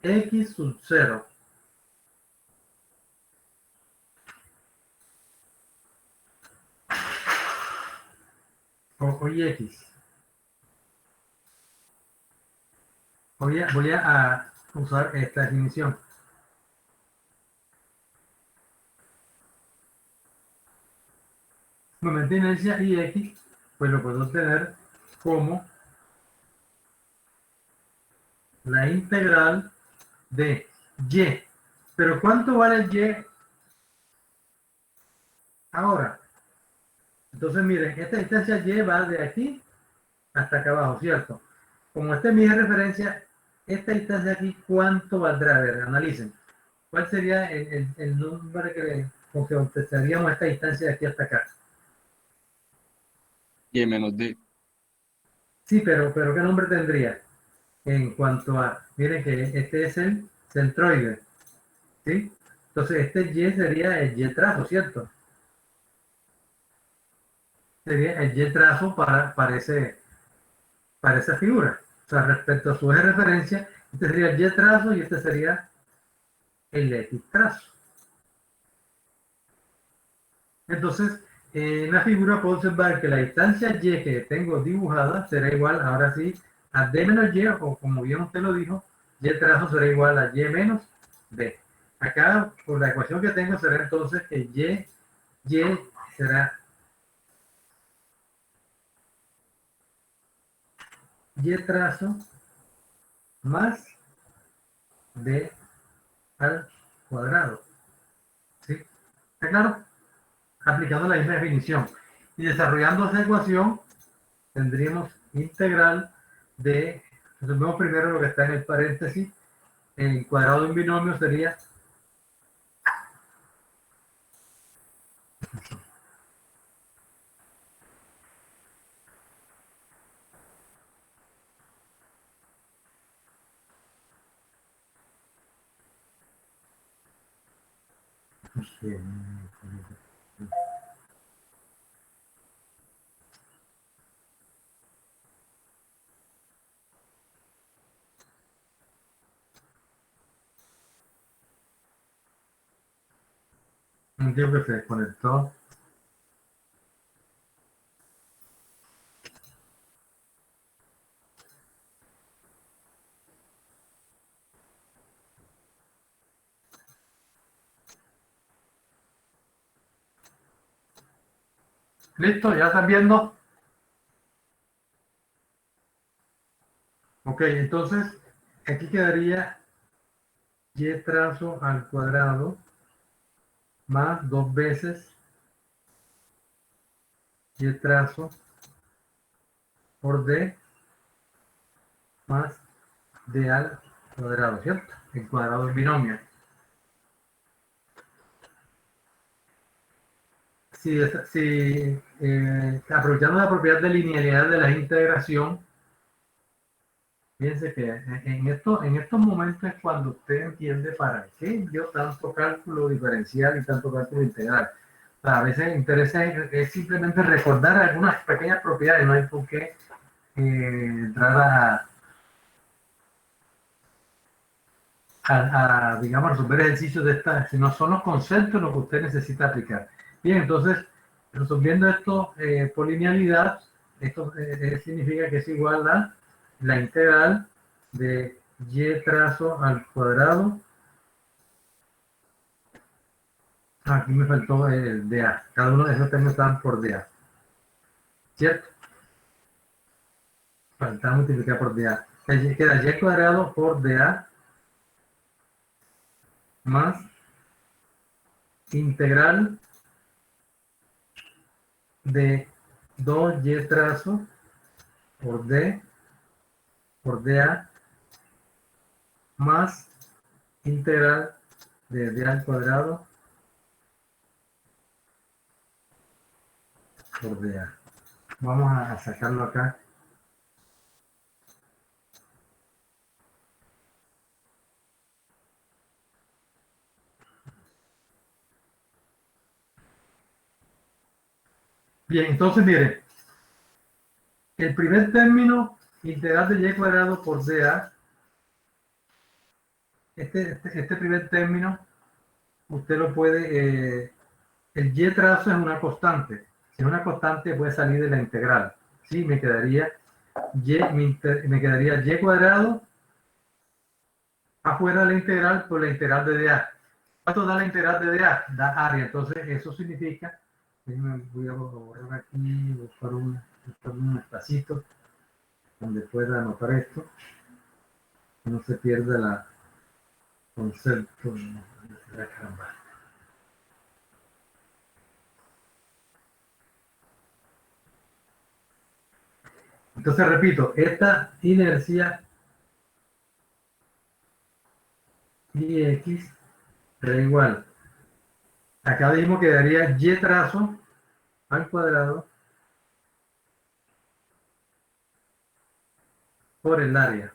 X sub 0 o y X. Voy a usar esta definición. Momento de inercia y X, pues lo puedo obtener como la integral de Y. Pero ¿cuánto vale el Y ahora? Entonces, miren, esta distancia Y va de aquí hasta acá abajo, ¿cierto? Como este es mi referencia, esta distancia aquí, ¿cuánto valdrá? A ver, analicen. ¿Cuál sería el número con que obtendríamos esta distancia de aquí hasta acá? Y menos D. Sí, pero ¿qué nombre tendría? En cuanto a, miren que este es el centroide, ¿sí? Entonces este Y sería el Y trazo, ¿cierto? Sería el Y trazo para esa figura. O sea, respecto a su eje de referencia, este sería el Y trazo y este sería el X trazo. Entonces, en la figura puedo observar que la distancia Y que tengo dibujada será igual, ahora sí, a D menos Y, o como bien usted lo dijo, Y trazo será igual a Y menos D. Acá, por la ecuación que tengo, será entonces que Y será Y trazo más D al cuadrado. ¿Sí? ¿Está claro? Aplicando la misma definición. Y desarrollando esa ecuación, tendríamos integral de, resolvemos primero lo que está en el paréntesis, el cuadrado de un binomio sería un tiempo que se desconectó. ¿Listo? ¿Ya están viendo? Ok, entonces aquí quedaría Y trazo al cuadrado más 2 veces Y trazo por D más D al cuadrado, ¿cierto? El cuadrado del binomio. Si aprovechando la propiedad de linealidad de la integración, fíjense que en estos momentos es cuando usted entiende para qué yo tanto cálculo diferencial y tanto cálculo integral. O sea, a veces el interés es simplemente recordar algunas pequeñas propiedades, no hay por qué entrar digamos, resolver ejercicios de estas, sino son los conceptos lo que usted necesita aplicar. Bien, entonces, Resolviendo esto por linealidad, esto significa que es igual a la integral de y trazo al cuadrado. Aquí me faltó el dA. Cada uno de esos términos estaban por dA. ¿Cierto? Falta multiplicar por dA. Queda y cuadrado por dA más integral de 2y trazo por d por dA más integral de d al cuadrado por dA. Vamos a sacarlo acá. Bien, entonces mire, el primer término, integral de y cuadrado por dA, este primer término, usted lo puede, el y trazo es una constante. Si es una constante puede salir de la integral. ¿Sí? Me quedaría y cuadrado afuera de la integral por la integral de dA. ¿Cuánto da la integral de dA? Da área. Entonces eso significa, voy a borrar aquí, buscar un espacito donde pueda anotar esto, que no se pierda el concepto. Caramba. Entonces repito, esta inercia Ix da igual. Acá dijimos que daría y trazo al cuadrado por el área.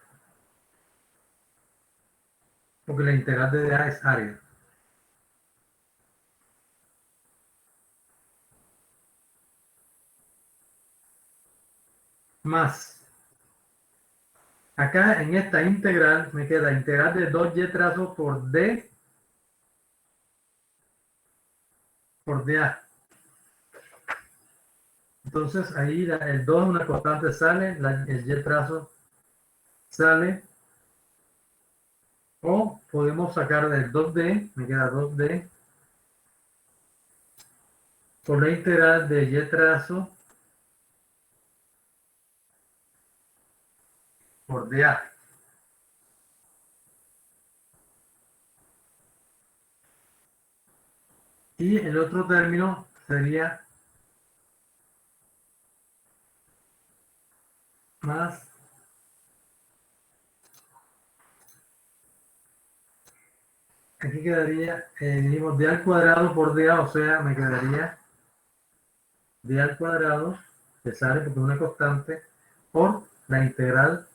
Porque la integral de dA es área. Más. Acá en esta integral me queda integral de 2y trazo por d por dA. Entonces ahí el 2 una constante sale, el y trazo sale. O podemos sacar del 2D, me queda 2D, por la integral de y trazo por dA. Y el otro término sería más aquí quedaría, dijimos d al cuadrado por dA, o sea, me quedaría d al cuadrado, que sale porque es una constante, por la integral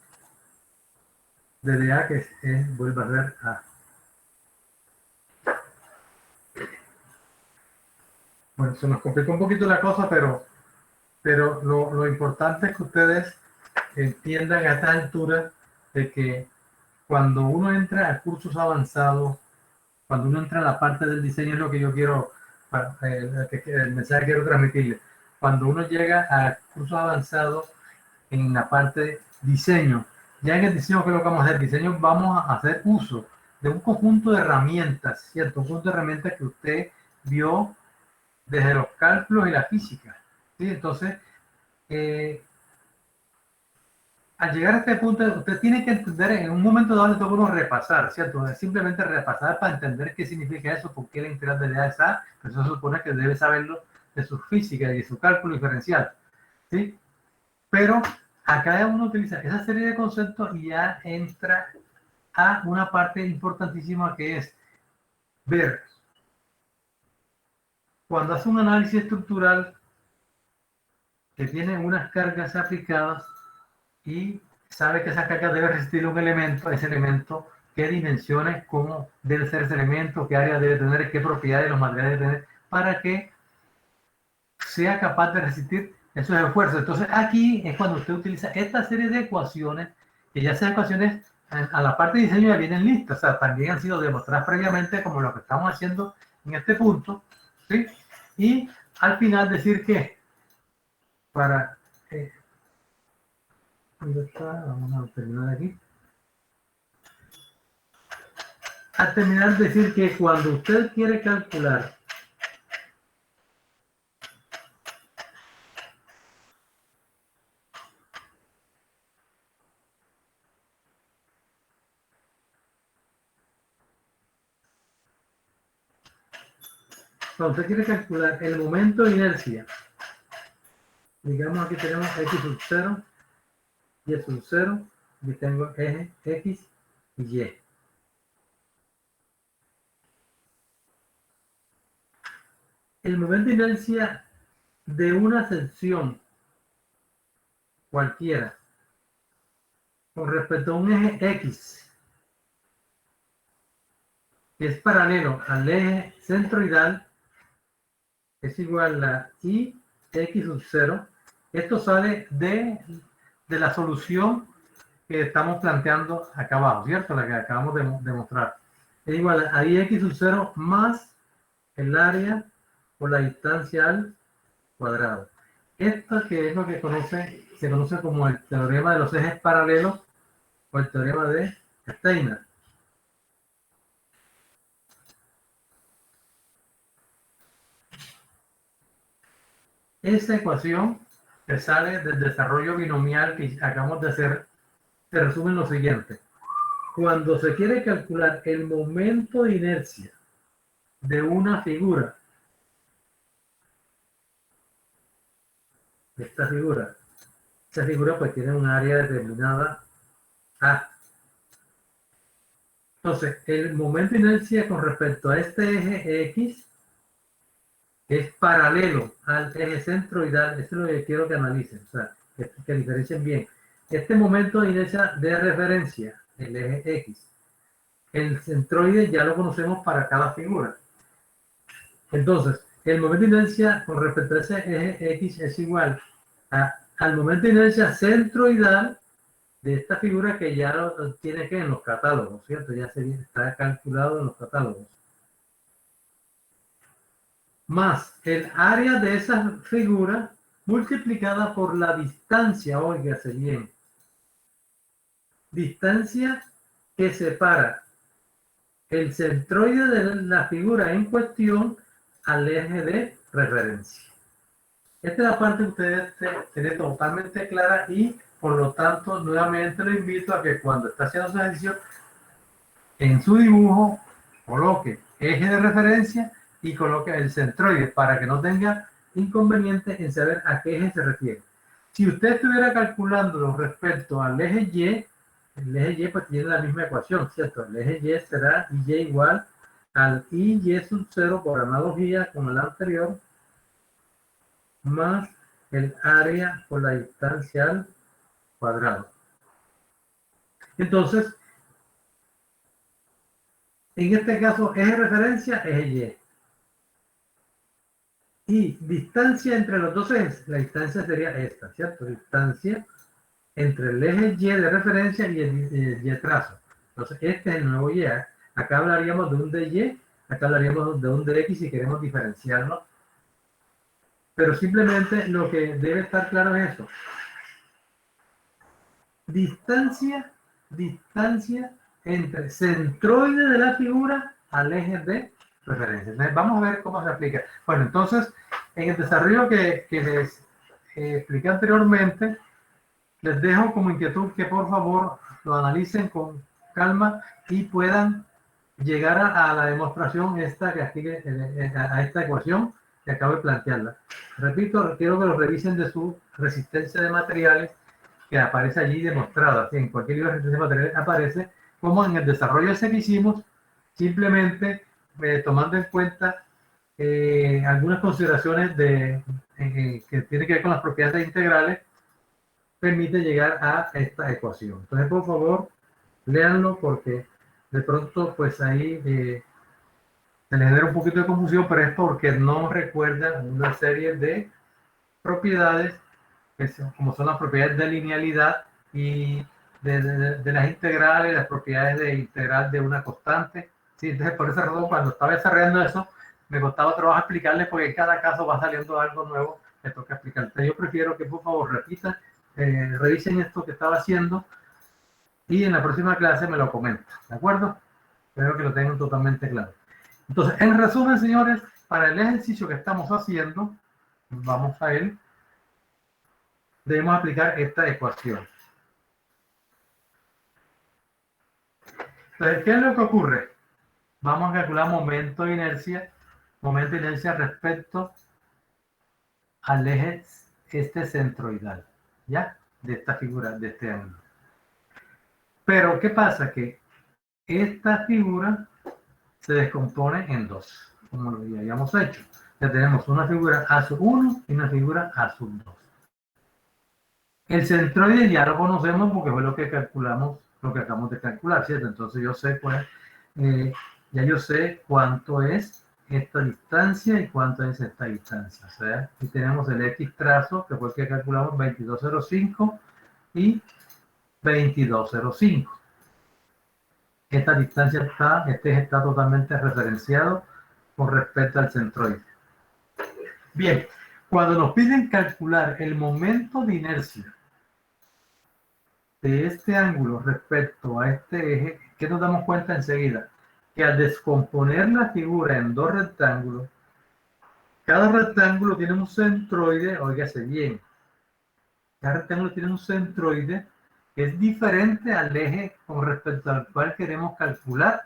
de dA, que vuelve a ser A. Bueno, se nos complicó un poquito la cosa, pero lo importante es que ustedes entiendan a esta altura de que cuando uno entra a cursos avanzados, cuando uno entra a la parte del diseño, es lo que yo quiero, el mensaje que quiero transmitirle. Cuando uno llega a cursos avanzados en la parte de diseño, ya en el diseño, ¿qué es lo que vamos a hacer? Diseño, vamos a hacer uso de un conjunto de herramientas, ¿cierto? Un conjunto de herramientas que usted vio desde los cálculos y la física, ¿sí? Entonces, al llegar a este punto, usted tiene que entender, en un momento dado le toca uno repasar, ¿cierto? Simplemente repasar para entender qué significa eso, por qué la integral de dA es A, pero eso se supone que debe saberlo de su física y de su cálculo diferencial, ¿sí? Pero acá uno utiliza esa serie de conceptos y ya entra a una parte importantísima que es ver, cuando hace un análisis estructural que tiene unas cargas aplicadas, y sabe que esa carga debe resistir un elemento, ese elemento, qué dimensiones, cómo debe ser ese elemento, qué área debe tener, qué propiedades los materiales deben tener, para que sea capaz de resistir esos esfuerzos. Entonces aquí es cuando usted utiliza esta serie de ecuaciones, que ya esas ecuaciones a la parte de diseño ya vienen listas, o sea, también han sido demostradas previamente como lo que estamos haciendo en este punto, ¿sí? Y al final decir que para ¿dónde está? Vamos a terminar aquí. Al terminar decir que cuando usted quiere calcular el momento de inercia, digamos aquí tenemos x sub 0, y sub 0, y tengo eje x y y. El momento de inercia de una sección cualquiera con respecto a un eje x que es paralelo al eje centroidal es igual a i x sub 0. Esto sale de la solución que estamos planteando acá abajo, ¿cierto? La que acabamos de demostrar. Es igual a i x sub 0 más el área por la distancia al cuadrado. Esto que es lo que se conoce como el teorema de los ejes paralelos o el teorema de Steiner. Esa ecuación que sale del desarrollo binomial que acabamos de hacer se resume en lo siguiente. Cuando se quiere calcular el momento de inercia de una figura, esta figura, esa figura pues tiene un área determinada A. Entonces, el momento de inercia con respecto a este eje X es paralelo al eje centroidal. Eso es lo que quiero que analicen, o sea, que diferencien bien. Este momento de inercia de referencia, el eje X, el centroide ya lo conocemos para cada figura. Entonces, el momento de inercia con respecto a ese eje X es igual al momento de inercia centroidal de esta figura que ya lo tiene que en los catálogos, ¿cierto? Ya está calculado en los catálogos. Más el área de esa figura multiplicada por la distancia, óigase bien, distancia que separa el centroide de la figura en cuestión al eje de referencia. Esta es la parte que ustedes tienen totalmente clara y por lo tanto nuevamente lo invito a que cuando está haciendo su ejercicio en su dibujo coloque eje de referencia y coloque el centroide para que no tenga inconveniente en saber a qué eje se refiere. Si usted estuviera calculándolo respecto al eje Y, el eje Y pues tiene la misma ecuación, ¿cierto? El eje Y será Y igual al IY sub 0 por analogía con el anterior, más el área por la distancia al cuadrado. Entonces, en este caso, eje de referencia, eje Y. Y distancia entre los dos ejes, la distancia sería esta, ¿cierto? Distancia entre el eje Y de referencia y el Y trazo. Entonces, este es el nuevo Y. Acá hablaríamos de un DY, acá hablaríamos de un DX si queremos diferenciarlo. Pero simplemente lo que debe estar claro es eso. Distancia entre centroide de la figura al eje de referencia. Entonces, vamos a ver cómo se aplica. Bueno, entonces, en el desarrollo que les expliqué anteriormente, les dejo como inquietud que por favor lo analicen con calma y puedan llegar a la demostración esta que aquí, a esta ecuación que acabo de plantearla. Repito, quiero que lo revisen de su resistencia de materiales que aparece allí demostrada. Así, en cualquier libro de resistencia de materiales aparece como en el desarrollo ese que hicimos, simplemente tomando en cuenta algunas consideraciones que tienen que ver con las propiedades integrales, permite llegar a esta ecuación. Entonces, por favor, léanlo porque de pronto, pues ahí se les genera un poquito de confusión, pero es porque no recuerdan una serie de propiedades, como son las propiedades de linealidad y de las integrales, las propiedades de integral de una constante. Sí, entonces, por esa razón, cuando estaba desarrollando eso, me costaba trabajo explicarles porque en cada caso va saliendo algo nuevo, me toca explicar. Yo prefiero que por favor repita, revisen esto que estaba haciendo y en la próxima clase me lo comentan, ¿de acuerdo? Espero que lo tengan totalmente claro. Entonces, en resumen, señores, para el ejercicio que estamos haciendo, vamos a él, debemos aplicar esta ecuación. Entonces, ¿qué es lo que ocurre? Vamos a calcular momento de inercia respecto al eje centroidal, ¿ya? De esta figura, de este ángulo. Pero, ¿qué pasa? Que esta figura se descompone en dos, como lo ya habíamos hecho. Ya tenemos una figura A sub 1 y una figura A sub 2. El centroide ya lo conocemos porque fue lo que calculamos, lo que acabamos de calcular, ¿cierto? Entonces yo sé, pues, ya yo sé cuánto es esta distancia y cuánto es esta distancia. O sea, aquí tenemos el X trazo, que fue el que calculamos 2205 y 2205. Esta distancia este eje está totalmente referenciado con respecto al centroide. Bien, cuando nos piden calcular el momento de inercia de este ángulo respecto a este eje, ¿qué nos damos cuenta enseguida? Que al descomponer la figura en dos rectángulos, cada rectángulo tiene un centroide, óigase bien, cada rectángulo tiene un centroide que es diferente al eje con respecto al cual queremos calcular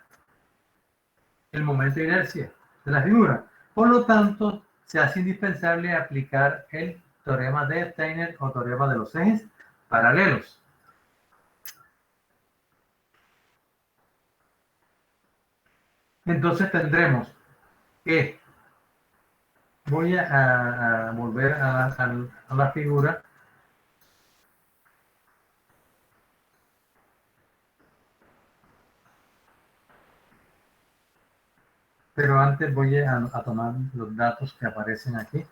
el momento de inercia de la figura. Por lo tanto, se hace indispensable aplicar el teorema de Steiner o teorema de los ejes paralelos. Entonces tendremos que, voy a volver a la figura. Pero antes voy a tomar los datos que aparecen aquí.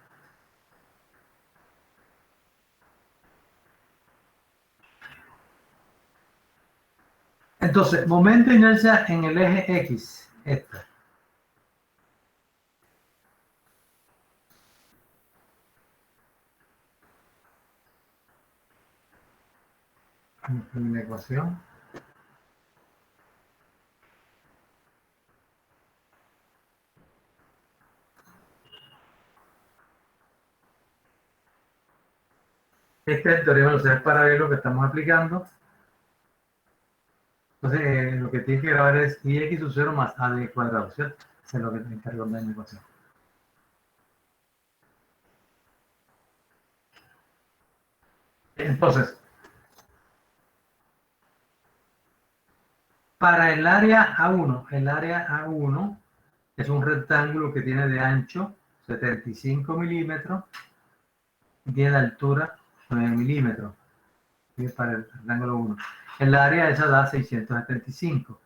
Entonces, momento de inercia en el eje X, esta. En la ecuación. Este es el teorema de los ejes paralelos que estamos aplicando. Entonces, lo que tiene que grabar es IX sub 0 más AD cuadrado, ¿cierto? Eso es lo que me encargo de la ecuación. Entonces, para el área A1 es un rectángulo que tiene de ancho 75 milímetros y tiene de altura 9 milímetros. Para el rectángulo 1. El área esa da 675.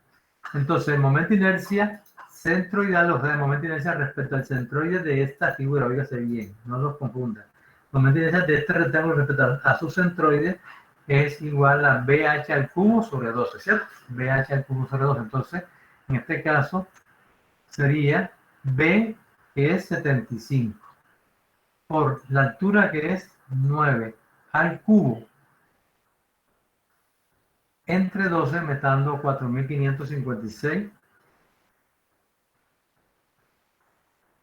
Entonces, el momento de inercia centroidal, o sea, el momento de inercia respecto al centroide de esta figura, óigase bien, no los confunda. El momento de inercia de este rectángulo respecto a su centroide es igual a BH al cubo sobre 12, ¿cierto? BH al cubo sobre 12. Entonces, en este caso, sería B, que es 75, por la altura que es 9 al cubo, entre 12 me está dando 4.556.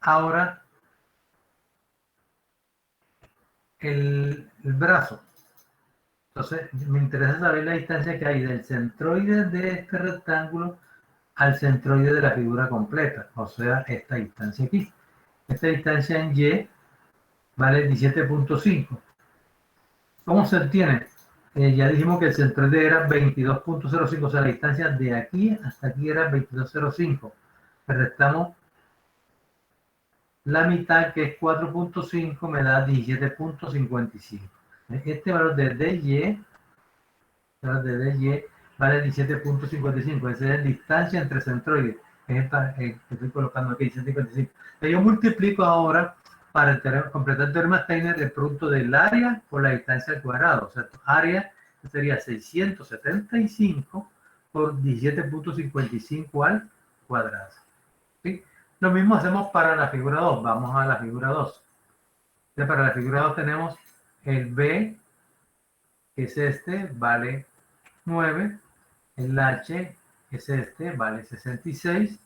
Ahora, el brazo. Entonces, me interesa saber la distancia que hay del centroide de este rectángulo al centroide de la figura completa. O sea, esta distancia aquí. Esta distancia en Y vale 17.5. ¿Cómo se obtiene? Ya dijimos que el centroide era 22.05, o sea, la distancia de aquí hasta aquí era 22.05. Le restamos la mitad, que es 4.5, me da 17.55. Este valor de DY, vale 17.55. Esa es la distancia entre centroides. Es esta que estoy colocando aquí, 17.55. Yo multiplico ahora, para completar el teorema Steiner, el producto del área por la distancia al cuadrado. O sea, área sería 675 por 17.55 al cuadrado. ¿Sí? Lo mismo hacemos para la figura 2. Vamos a la figura 2. Entonces, para la figura 2 tenemos el B, que es este, vale 9. El H, que es este, vale 66.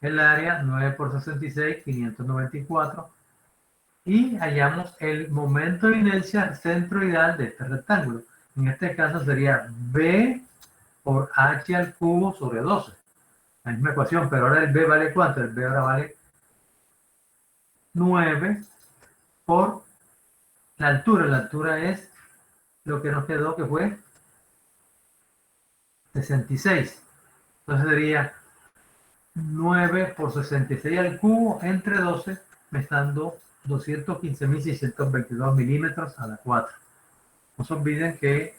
El área, 9 por 66, 594. Y hallamos el momento de inercia centroidal de este rectángulo. En este caso sería B por H al cubo sobre 12. La misma ecuación, pero ahora el B vale ¿cuánto? El B ahora vale 9 por la altura. La altura es lo que nos quedó, que fue 66. Entonces sería 9 por 66 al cubo entre 12, me están dando 215.622 milímetros a la 4. No se olviden que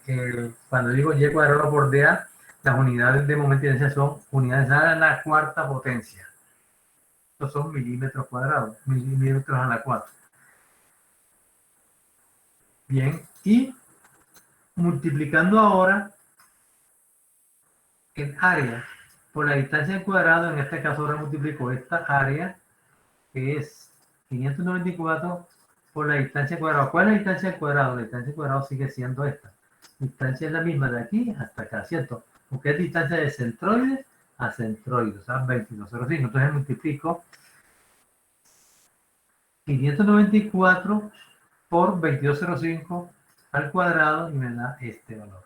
cuando digo y cuadrado por dA, las unidades de momento de inercia son unidades a la cuarta potencia. Estos son milímetros cuadrados, milímetros a la 4. Bien, y multiplicando ahora el área por la distancia al cuadrado, en este caso ahora multiplico esta área, que es 594, por la distancia al cuadrado. ¿Cuál es la distancia al cuadrado? La distancia al cuadrado sigue siendo esta. La distancia es la misma de aquí hasta acá, ¿cierto? Porque es distancia de centroides a centroides, o sea, 22,05. Entonces multiplico 594 por 22,05 al cuadrado y me da este valor.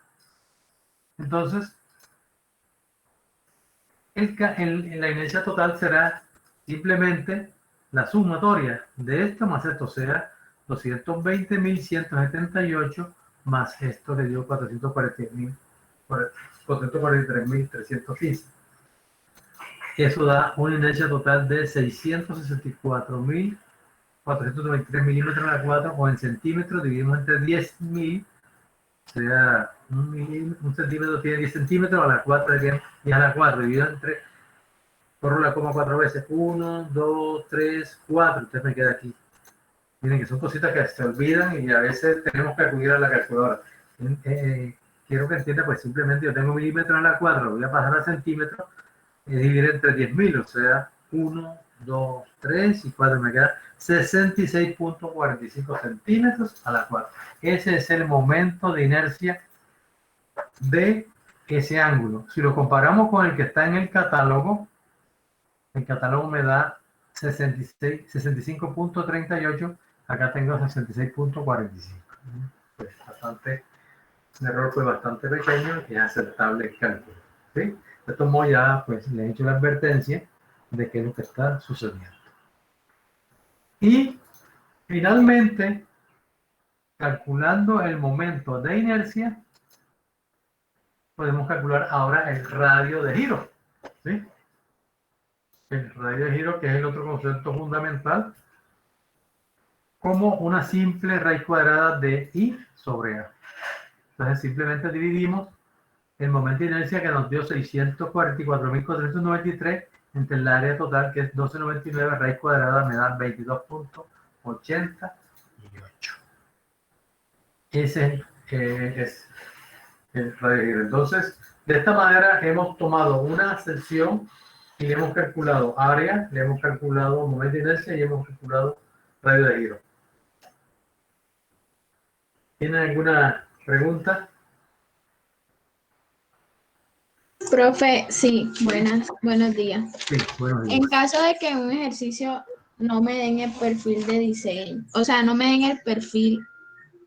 Entonces, la inercia total será simplemente la sumatoria de esto más esto, o sea, 220.178 más esto le dio 443.315. Eso da una inercia total de 664.493 milímetros a la 4, o en centímetros, dividimos entre 10.000, o sea, un centímetro tiene 10 centímetros, a la 4 y a la 4, dividido entre, corro la coma 4 veces, 1, 2, 3, 4, entonces me queda aquí. Miren que son cositas que se olvidan y a veces tenemos que acudir a la calculadora. Quiero que entienda, pues simplemente yo tengo milímetros a la 4, lo voy a pasar a centímetros, y dividir entre 10.000, o sea, 1, 2, 3 y 4, me queda 66.45 centímetros a la 4. Ese es el momento de inercia de ese ángulo. Si lo comparamos con el que está en el catálogo me da 65.38, acá tengo 66.45. Pues bastante, el error fue bastante pequeño y es aceptable el cálculo. ¿Sí? De todos modos ya pues le he hecho la advertencia de qué es lo que está sucediendo. Y finalmente, calculando el momento de inercia, podemos calcular ahora el radio de giro. ¿Sí? El radio de giro, que es el otro concepto fundamental, como una simple raíz cuadrada de I sobre A. Entonces simplemente dividimos el momento de inercia que nos dio 644.493 entre el área total, que es 12,99, raíz cuadrada me da 22.88. Ese es el radio de giro. Entonces, de esta manera hemos tomado una sección y le hemos calculado área, le hemos calculado momento de inercia y hemos calculado radio de giro. ¿Tienen alguna pregunta? Profe, sí, buenos días. Sí, buenos días. En caso de que en un ejercicio no me den el perfil de diseño, o sea, no me den el perfil,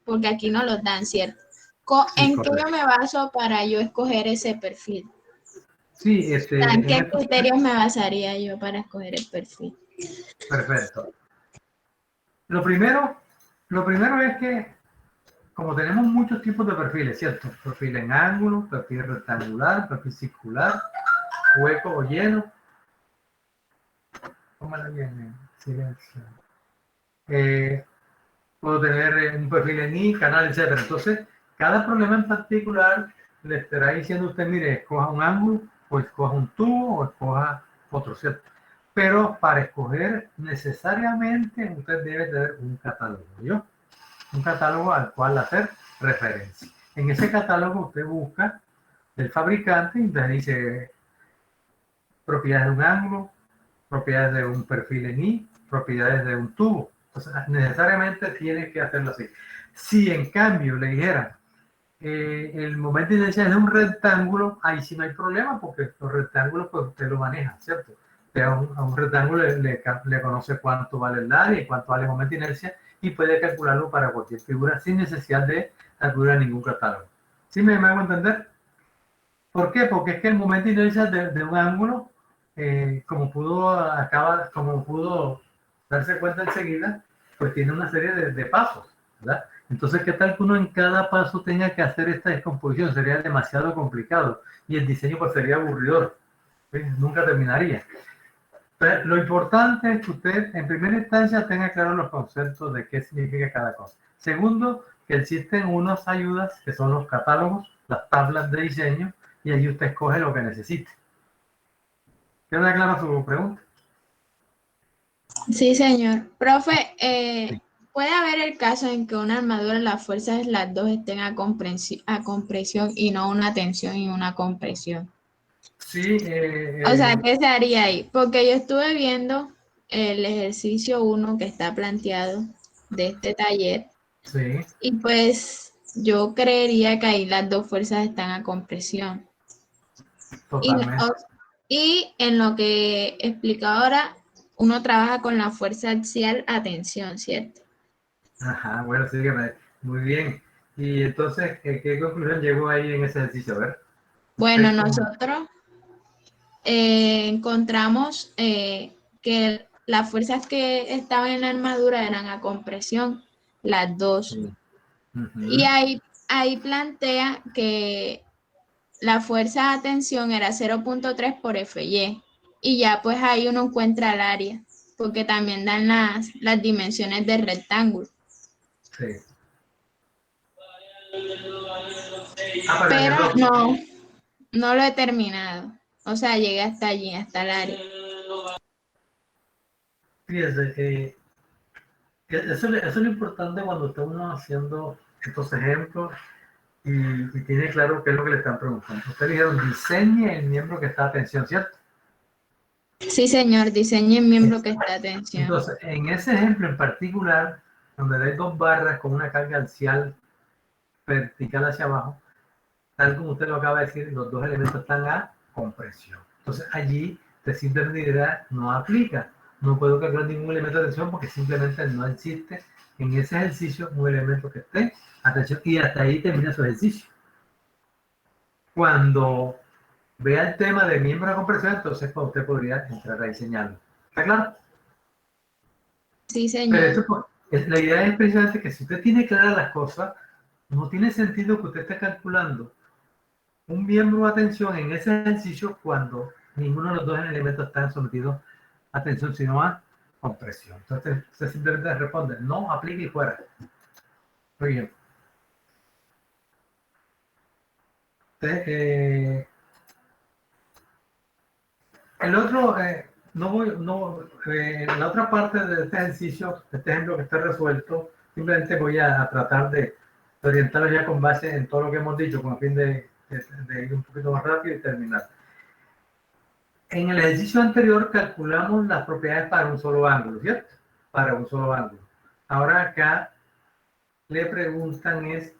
porque aquí no los dan, ¿cierto? ¿En qué yo me baso para yo escoger ese perfil? Sí, ¿En qué criterios me basaría yo para escoger el perfil? Perfecto. Lo primero es que, como tenemos muchos tipos de perfiles, ¿cierto? Perfil en ángulo, perfil rectangular, perfil circular, hueco o lleno. Tómala bien, silencio. Puedo tener un perfil en I, canal, etc. Entonces, cada problema en particular le estará diciendo a usted, mire, escoja un ángulo, o escoja un tubo, o escoja otro, ¿cierto? Pero para escoger necesariamente usted debe tener un catálogo, ¿yo? Un catálogo al cual hacer referencia. En ese catálogo usted busca el fabricante y entonces dice propiedades de un ángulo, propiedades de un perfil en I, propiedades de un tubo. Entonces, necesariamente tienes que hacerlo así. Si en cambio le dijera el momento de inercia es de un rectángulo, ahí sí no hay problema porque los rectángulos pues usted lo maneja, ¿cierto? Usted a un rectángulo le conoce cuánto vale el área y cuánto vale el momento de inercia y puede calcularlo para cualquier figura sin necesidad de acudir a ningún catálogo. ¿Sí me hago entender? ¿Por qué? Porque es que el momento de inercia de un ángulo, como pudo darse cuenta enseguida, pues tiene una serie de pasos, ¿verdad? Entonces, ¿qué tal que uno en cada paso tenga que hacer esta descomposición? Sería demasiado complicado y el diseño pues sería aburridor, ¿sí? Nunca terminaría. Pero lo importante es que usted en primera instancia tenga claro los conceptos de qué significa cada cosa. Segundo, que existen unas ayudas que son los catálogos, las tablas de diseño, y allí usted escoge lo que necesite. ¿Queda clara su pregunta? Sí, señor. Profe, Sí. puede haber el caso en que una armadura, las fuerzas, las dos estén a compresión y no una tensión y una compresión. Sí, O sea, ¿qué se haría ahí? Porque yo estuve viendo el ejercicio 1 que está planteado de este taller sí, y pues yo creería que ahí las dos fuerzas están a compresión. Y, totalmente. y en lo que explico ahora, uno trabaja con la fuerza axial a tensión, ¿cierto? Ajá, bueno, sí, muy bien. Y entonces, ¿qué conclusión llegó ahí en ese ejercicio? A ver, Bueno, usted como... nosotros encontramos que las fuerzas que estaban en la armadura eran a compresión, las dos. Sí. Y Ujú. ahí plantea que la fuerza de tensión era 0.3 por FY. Y ya pues ahí uno encuentra el área, porque también dan las dimensiones del rectángulo. Sí. Ah, pero en el Pero otro. no lo he terminado. O sea, llegué hasta allí, hasta el área. Fíjese, eso es lo importante cuando está uno haciendo estos ejemplos y tiene claro qué es lo que le están preguntando. Ustedes dijeron, diseñe el miembro que está a tensión, ¿cierto? Sí, señor, diseñe el miembro que está a tensión. Entonces, en ese ejemplo en particular, donde hay dos barras con una carga axial vertical hacia abajo, tal como usted lo acaba de decir, los dos elementos están a compresión. Entonces, allí, de simple medida, no aplica. No puedo calcular ningún elemento de tensión porque simplemente no existe en ese ejercicio un elemento que esté a tensión y hasta ahí termina su ejercicio. Cuando vea el tema de miembro de compresión, entonces usted podría entrar a diseñarlo. ¿Está claro? Sí, Pero señor. eso, la idea es precisamente que si usted tiene claras las cosas, no tiene sentido que usted esté calculando un miembro a tensión en ese ejercicio cuando ninguno de los dos elementos están sometidos a tensión, sino a compresión. Entonces, usted simplemente responde, no, aplique y fuera. Muy bien. Entonces, el otro, la otra parte de este ejercicio, de este ejemplo que está resuelto, simplemente voy a tratar de orientarlo ya con base en todo lo que hemos dicho, con el fin de ir un poquito más rápido y terminar. En el ejercicio anterior calculamos las propiedades para un solo ángulo, ¿cierto? Para un solo ángulo. Ahora acá le preguntan es,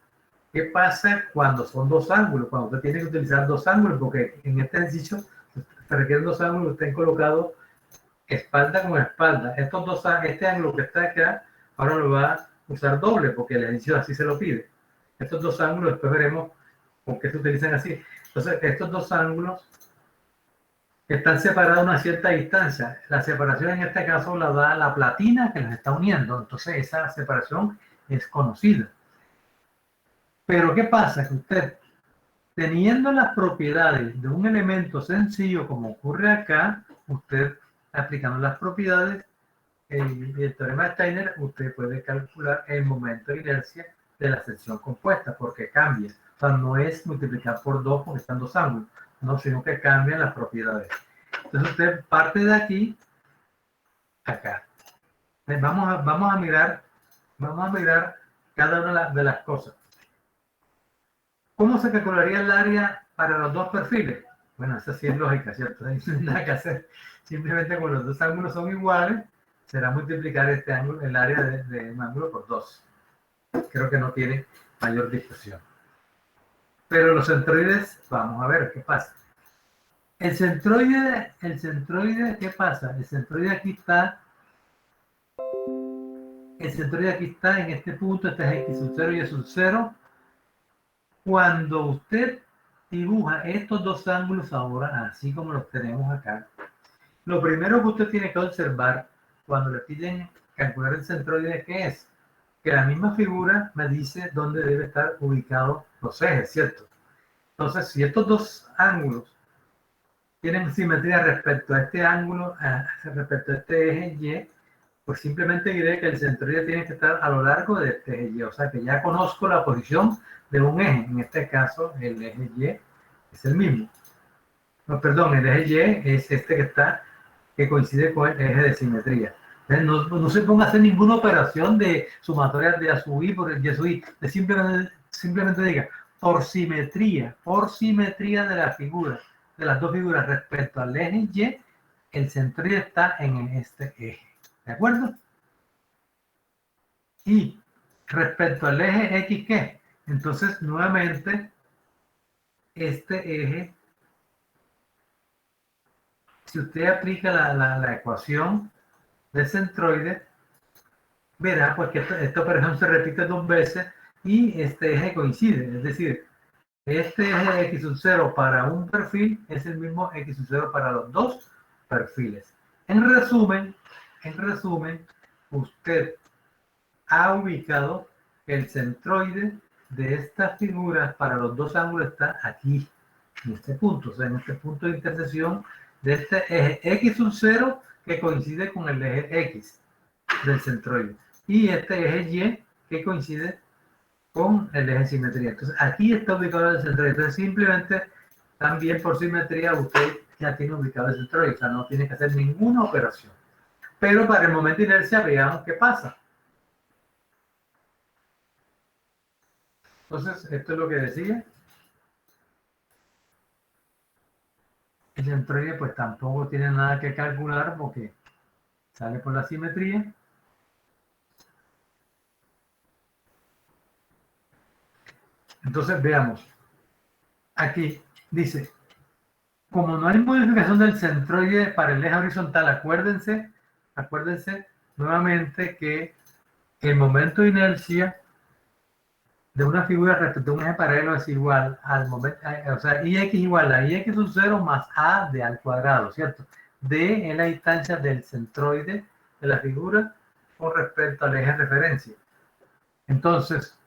¿qué pasa cuando son dos ángulos? Cuando usted tiene que utilizar dos ángulos, porque en este ejercicio se requieren dos ángulos, estén colocados espalda con espalda. Este ángulo que está acá, ahora lo va a usar doble, porque el ejercicio así se lo pide. Estos dos ángulos, después veremos por qué se utilizan así. Entonces, estos dos ángulos están separados a una cierta distancia. La separación en este caso la da la platina que los está uniendo. Entonces, esa separación es conocida. Pero, ¿qué pasa? Que usted, teniendo las propiedades de un elemento sencillo como ocurre acá, usted aplicando las propiedades y el teorema de Steiner, usted puede calcular el momento de inercia de la sección compuesta porque cambia. O sea, no es multiplicar por 2 porque están dos ángulos, no, sino que cambian las propiedades. Entonces usted parte de aquí a acá. Vamos a mirar cada una de las cosas. ¿Cómo se calcularía el área para los dos perfiles? Bueno, esa sí es lógica, ¿cierto? No hay nada que hacer. Simplemente cuando los dos ángulos son iguales, será multiplicar este ángulo, el área de un ángulo por 2. Creo que no tiene mayor discusión. Pero los centroides, vamos a ver qué pasa. El centroide, ¿qué pasa? El centroide aquí está en este punto, este es x sub 0 y y sub 0. Cuando usted dibuja estos dos ángulos ahora, así como los tenemos acá, lo primero que usted tiene que observar cuando le piden calcular el centroide, ¿qué es? Que la misma figura me dice dónde debe estar ubicados los ejes, ¿cierto? Entonces, si estos dos ángulos tienen simetría respecto a este ángulo, respecto a este eje Y, pues simplemente diré que el centroide tiene que estar a lo largo de este eje Y. O sea que ya conozco la posición de un eje. En este caso, el eje Y es el mismo. No, perdón, el eje Y es este que coincide con el eje de simetría. Entonces, no se ponga a hacer ninguna operación de sumatoria de A sub I por el Y sub I. Simplemente diga, por simetría de la figura, de las dos figuras respecto al eje Y, el centroide está en este eje. ¿De acuerdo? Y respecto al eje X, ¿qué? Entonces, nuevamente, este eje, si usted aplica la ecuación del centroide, verá pues que esto, por ejemplo, se repite 2 veces y este eje coincide. Es decir, este eje X sub 0 para un perfil es el mismo X sub 0 para los dos perfiles. En resumen, usted ha ubicado el centroide de estas figuras para los dos ángulos está aquí, en este punto, o sea, en este punto de intersección de este eje X sub 0 que coincide con el eje X del centroide y este eje Y que coincide con el eje de simetría. Entonces, aquí está ubicado el centroide. Entonces, simplemente, también por simetría, usted ya tiene ubicado el centroide, o sea, no tiene que hacer ninguna operación. Pero para el momento de inercia, veamos qué pasa. Entonces, esto es lo que decía. El centroide pues tampoco tiene nada que calcular porque sale por la simetría. Entonces veamos. Aquí dice, como no hay modificación del centroide para el eje horizontal, acuérdense nuevamente que el momento de inercia de una figura respecto a un eje paralelo es igual al momento, o sea, Ix igual a Ix sub 0 más A de al cuadrado, ¿cierto? D es la distancia del centroide de la figura con respecto al eje de referencia. Entonces,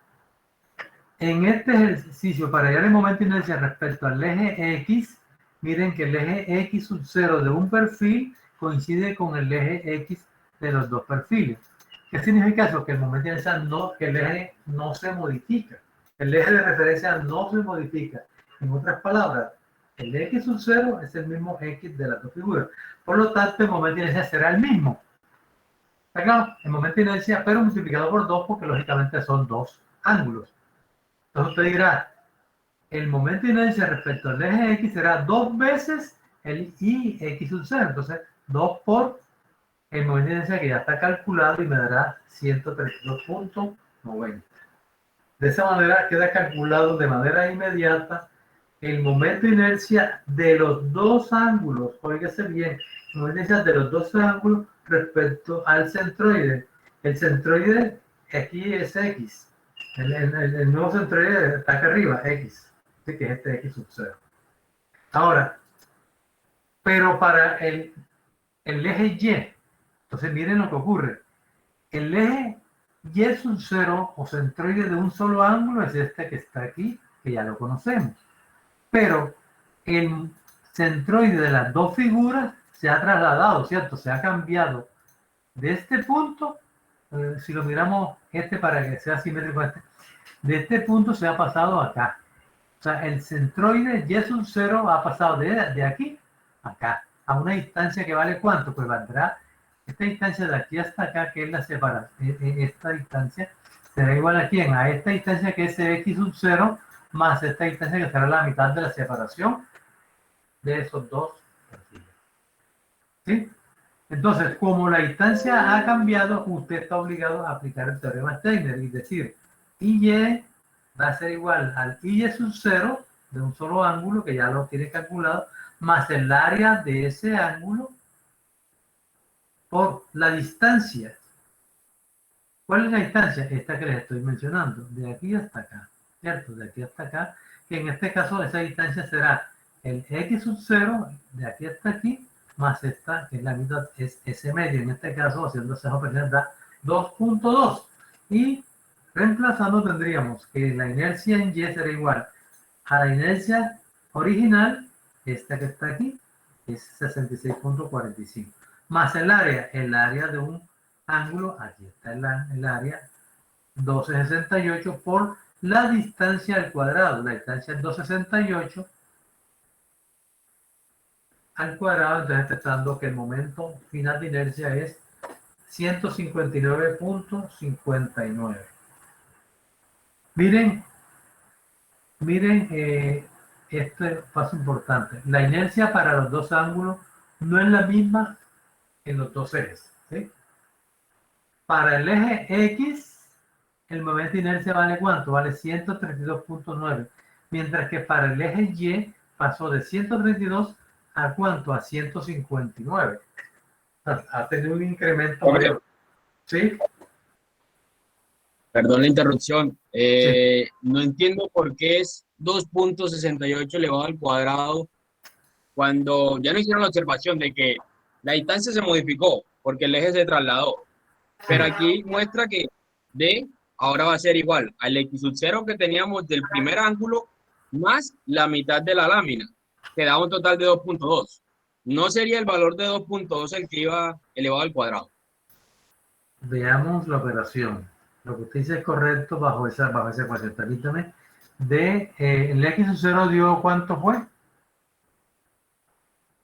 en este ejercicio, para hallar el momento de inercia respecto al eje X, miren que el eje X sub 0 de un perfil coincide con el eje X de los dos perfiles. ¿Qué significa eso? Que el momento de inercia que el eje no se modifica. El eje de referencia no se modifica. En otras palabras, el X sub 0 es el mismo X de las dos figuras. Por lo tanto, el momento de inercia será el mismo. ¿Está claro? El momento de inercia, pero multiplicado por 2, porque lógicamente son dos ángulos. Entonces usted dirá, el momento de inercia respecto al eje X será 2 veces el Ix sub 0. Entonces, 2 por el momento de inercia que ya está calculado y me dará 132.90. De esa manera queda calculado de manera inmediata el momento de inercia de los dos ángulos. Óigase bien, el momento de inercia de los dos ángulos respecto al centroide. El centroide aquí es X. El nuevo centroide está acá arriba, X. Así que es este X sub 0. Ahora, pero para el eje Y, entonces miren lo que ocurre. El eje Y sub 0 o centroide de un solo ángulo es este que está aquí, que ya lo conocemos. Pero el centroide de las dos figuras se ha trasladado, ¿cierto? Se ha cambiado de este punto, si lo miramos para que sea simétrico de este punto se ha pasado acá. O sea, el centroide Y sub 0 ha pasado de aquí a acá, a una distancia que vale ¿cuánto? Pues valdrá esta distancia de aquí hasta acá, que es la separación. Esta distancia será igual a ¿quién? A esta distancia que es X sub 0 más esta distancia que será la mitad de la separación de esos dos perfiles. ¿Sí? Entonces, como la distancia ha cambiado, usted está obligado a aplicar el teorema Steiner y decir, IY va a ser igual al IY sub 0 de un solo ángulo, que ya lo tiene calculado, más el área de ese ángulo por la distancia. ¿Cuál es la distancia? Esta que les estoy mencionando, de aquí hasta acá, ¿cierto? De aquí hasta acá, que en este caso esa distancia será el X sub 0, de aquí hasta aquí, más esta, que es la mitad, es ese medio. En este caso, haciendo esa operación, da 2.2. Y reemplazando tendríamos que la inercia en Y será igual a la inercia original, esta que está aquí, es 66.45. Más el área de un ángulo, aquí está el área, 1268 por la distancia al cuadrado. La distancia es 268 al cuadrado, entonces te está dando que el momento final de inercia es 159.59. Miren este paso importante. La inercia para los dos ángulos no es la misma en los dos ejes, ¿sí? Para el eje X, el momento de inercia vale ¿cuánto? Vale 132.9. Mientras que para el eje Y pasó de 132 a ¿cuánto? A 159. Ha tenido un incremento mayor. ¿Sí? Perdón la interrupción. Sí. No entiendo por qué es 2.68 elevado al cuadrado cuando ya no hicieron la observación de que la distancia se modificó porque el eje se trasladó. Pero aquí muestra que D ahora va a ser igual al X sub 0 que teníamos del primer ángulo más la mitad de la lámina, que da un total de 2.2. No sería el valor de 2.2 el que iba elevado al cuadrado. Veamos la operación. Lo que usted dice es correcto bajo esa ecuación. Permítame. El X sub 0 dio ¿cuánto fue?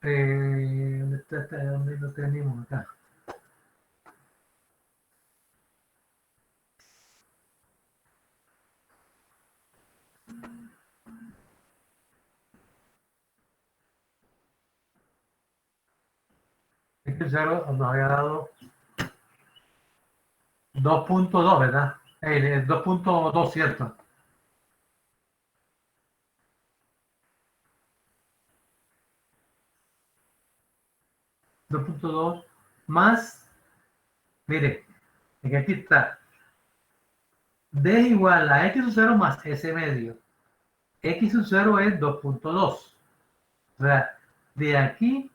¿Dónde lo tenemos acá? X sub 0 nos había dado 2.2, ¿verdad? 2.2, ¿cierto? .2 más, mire, que aquí está, D es igual a X sub 0 más S medio. X sub 0 es 2.2. O sea, de aquí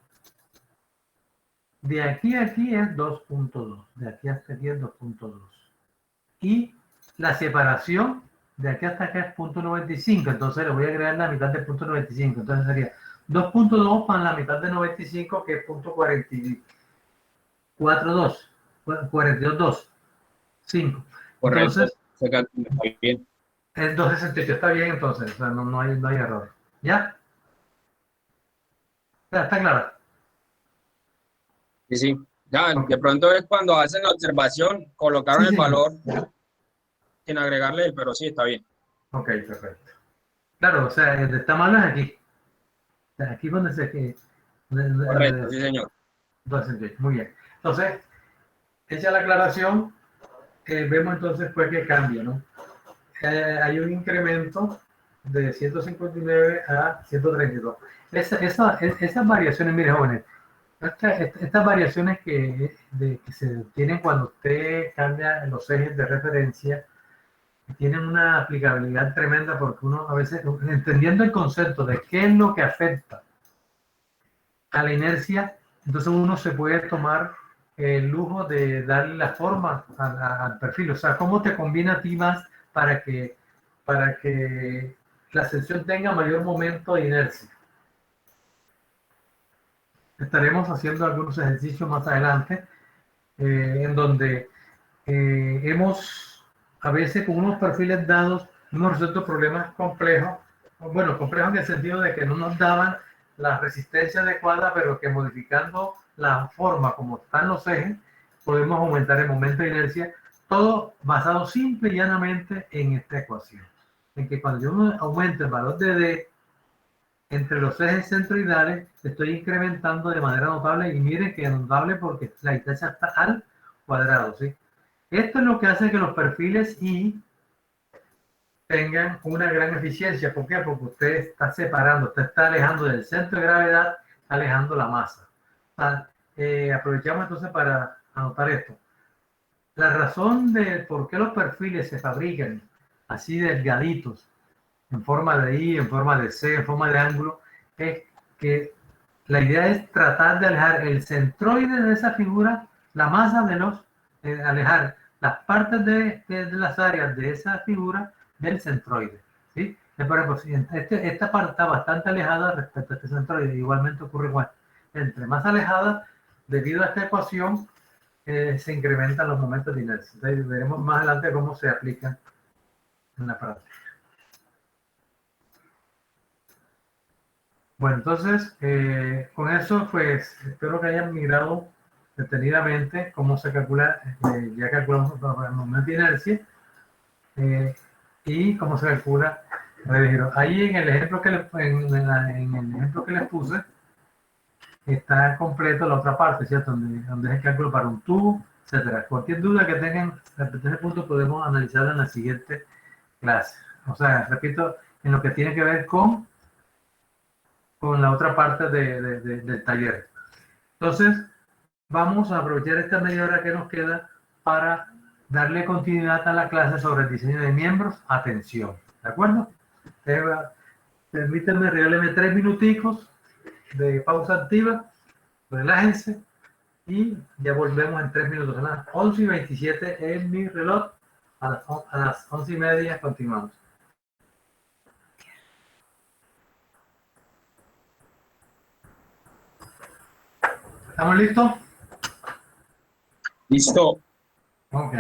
a aquí es 2.2. De aquí hasta aquí es 2.2. Y la separación de aquí hasta acá es 0.95. Entonces le voy a agregar la mitad de 0.95. Entonces sería 2.2 más la mitad de 95, que es 0.42. 42.2. 5. Correcto. Entonces, Se calcula bien. es 2.68. Está bien entonces. O sea, no hay error. ¿Ya? Está claro. Sí, sí. Ya, de pronto es cuando hacen la observación, colocaron Sí, el señor. valor sin agregarle, pero sí, está bien. Ok, perfecto. Claro, o sea, el de está malo es aquí. O sea, aquí donde se... Correcto, sí, señor. 2.68. Muy bien. Entonces, hecha la aclaración, vemos entonces pues que cambia, ¿no? Hay un incremento de 159 a 132. Esas variaciones, mire, jóvenes, estas variaciones que se tienen cuando usted cambia los ejes de referencia, tienen una aplicabilidad tremenda, porque uno a veces, entendiendo el concepto de qué es lo que afecta a la inercia, entonces uno se puede tomar el lujo de darle la forma al perfil. O sea, cómo te conviene a ti más para que la ascensión tenga mayor momento de inercia. Estaremos haciendo algunos ejercicios más adelante en donde hemos, a veces con unos perfiles dados, hemos resuelto problemas complejos, bueno, complejos en el sentido de que no nos daban la resistencia adecuada, pero que modificando la forma como están los ejes, podemos aumentar el momento de inercia, todo basado simple y llanamente en esta ecuación. En que cuando uno aumenta el valor de D, entre los ejes centroidales estoy incrementando de manera notable, y miren que es notable porque la distancia está al cuadrado, ¿sí? Esto es lo que hace que los perfiles I tengan una gran eficiencia. ¿Por qué? Porque usted está separando, usted está alejando del centro de gravedad, está alejando la masa. Aprovechamos entonces para anotar esto. La razón de por qué los perfiles se fabrican así delgaditos, en forma de I, en forma de C, en forma de ángulo, es que la idea es tratar de alejar el centroide de esa figura, la masa de los, alejar las partes de las áreas de esa figura del centroide, ¿sí? Por ejemplo, si esta parte está bastante alejada respecto a este centroide, igualmente ocurre igual. Entre más alejada, debido a esta ecuación, se incrementan los momentos de inercia. Entonces, veremos más adelante cómo se aplican en la práctica. Bueno, entonces, con eso, pues, espero que hayan mirado detenidamente cómo se calcula, ya calculamos el momento de inercia, y cómo se calcula el radio de giro. Ahí en el ejemplo que les puse, está completo la otra parte, ¿cierto? Donde es el cálculo para un tubo, etcétera. Cualquier duda que tengan respecto a ese punto podemos analizarla en la siguiente clase. O sea, repito, en lo que tiene que ver con la otra parte del taller. Entonces, vamos a aprovechar esta media hora que nos queda para darle continuidad a la clase sobre el diseño de miembros. Atención, ¿de acuerdo? Permítanme, regálenme 3 minuticos de pausa activa, relájense y ya volvemos en 3 minutos. A las 11:27 en mi reloj, a las 11:30 continuamos. ¿Estamos listos? Listo. Ok.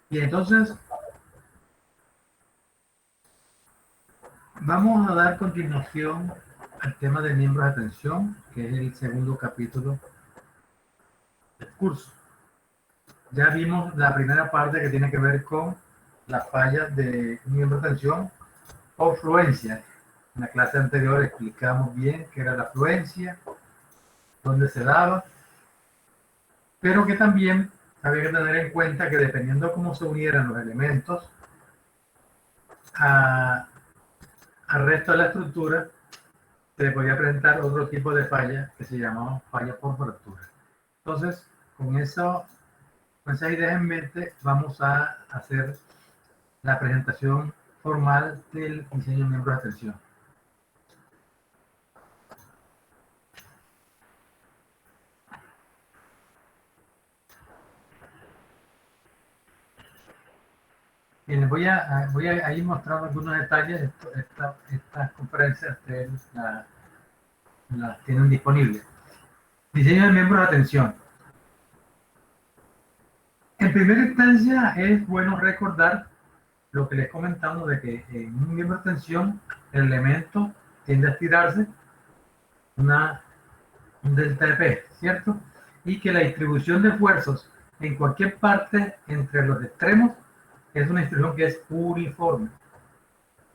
Y entonces vamos a dar continuación al tema de miembros de atención, que es el segundo capítulo del curso. Ya vimos la primera parte que tiene que ver con las fallas de miembro de atención o fluencia. En la clase anterior explicamos bien qué era la fluencia, dónde se daba, pero que también había que tener en cuenta que dependiendo cómo se unieran los elementos al resto de la estructura, se podía presentar otro tipo de falla que se llamaba falla por fractura. Entonces, con esas ideas en mente, vamos a hacer la presentación formal del diseño de miembros de atención. Bien, les voy a ir mostrando algunos detalles. Estas conferencias ustedes las tienen disponibles. Diseño de miembros de atención. En primera instancia, es bueno recordar lo que les comentamos de que en un miembro de atención el elemento tiende a estirarse un delta de P, ¿cierto? Y que la distribución de esfuerzos en cualquier parte entre los extremos es una distribución que es uniforme.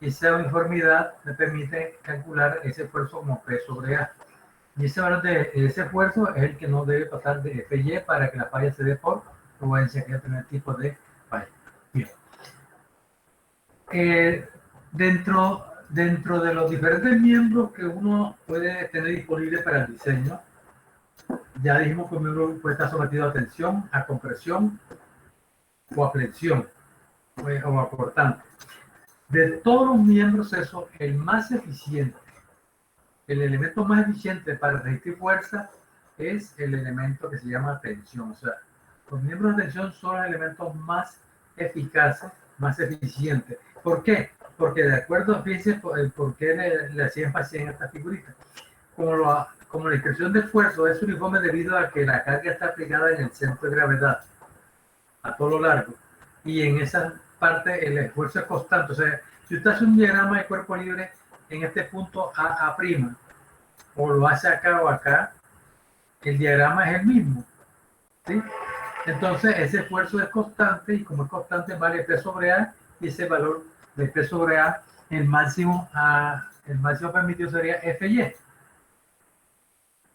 Y esa uniformidad me permite calcular ese esfuerzo como P sobre A. Y ese valor de ese esfuerzo es el que no debe pasar de FY para que la falla se dé por fluencia, que es el primer tipo de falla. Bien. Dentro de los diferentes miembros que uno puede tener disponibles para el diseño, ya dijimos que un miembro puede estar sometido a tensión, a compresión o a flexión o a cortante. De todos los miembros, eso, el más eficiente, el elemento más eficiente para resistir fuerza es el elemento que se llama tensión. O sea, los miembros de tensión son los elementos más eficaces, más eficientes. ¿Por qué? Porque de acuerdo, fíjense por qué le hacía énfasis en esta figurita. Como la dispersión de esfuerzo es uniforme debido a que la carga está aplicada en el centro de gravedad a todo lo largo, y en esa parte el esfuerzo es constante. O sea, si usted hace un diagrama de cuerpo libre en este punto A', o lo hace acá o acá, el diagrama es el mismo, ¿sí? Entonces ese esfuerzo es constante, y como es constante vale P sobre A, y ese valor de P sobre A, el máximo el máximo permitido sería FY.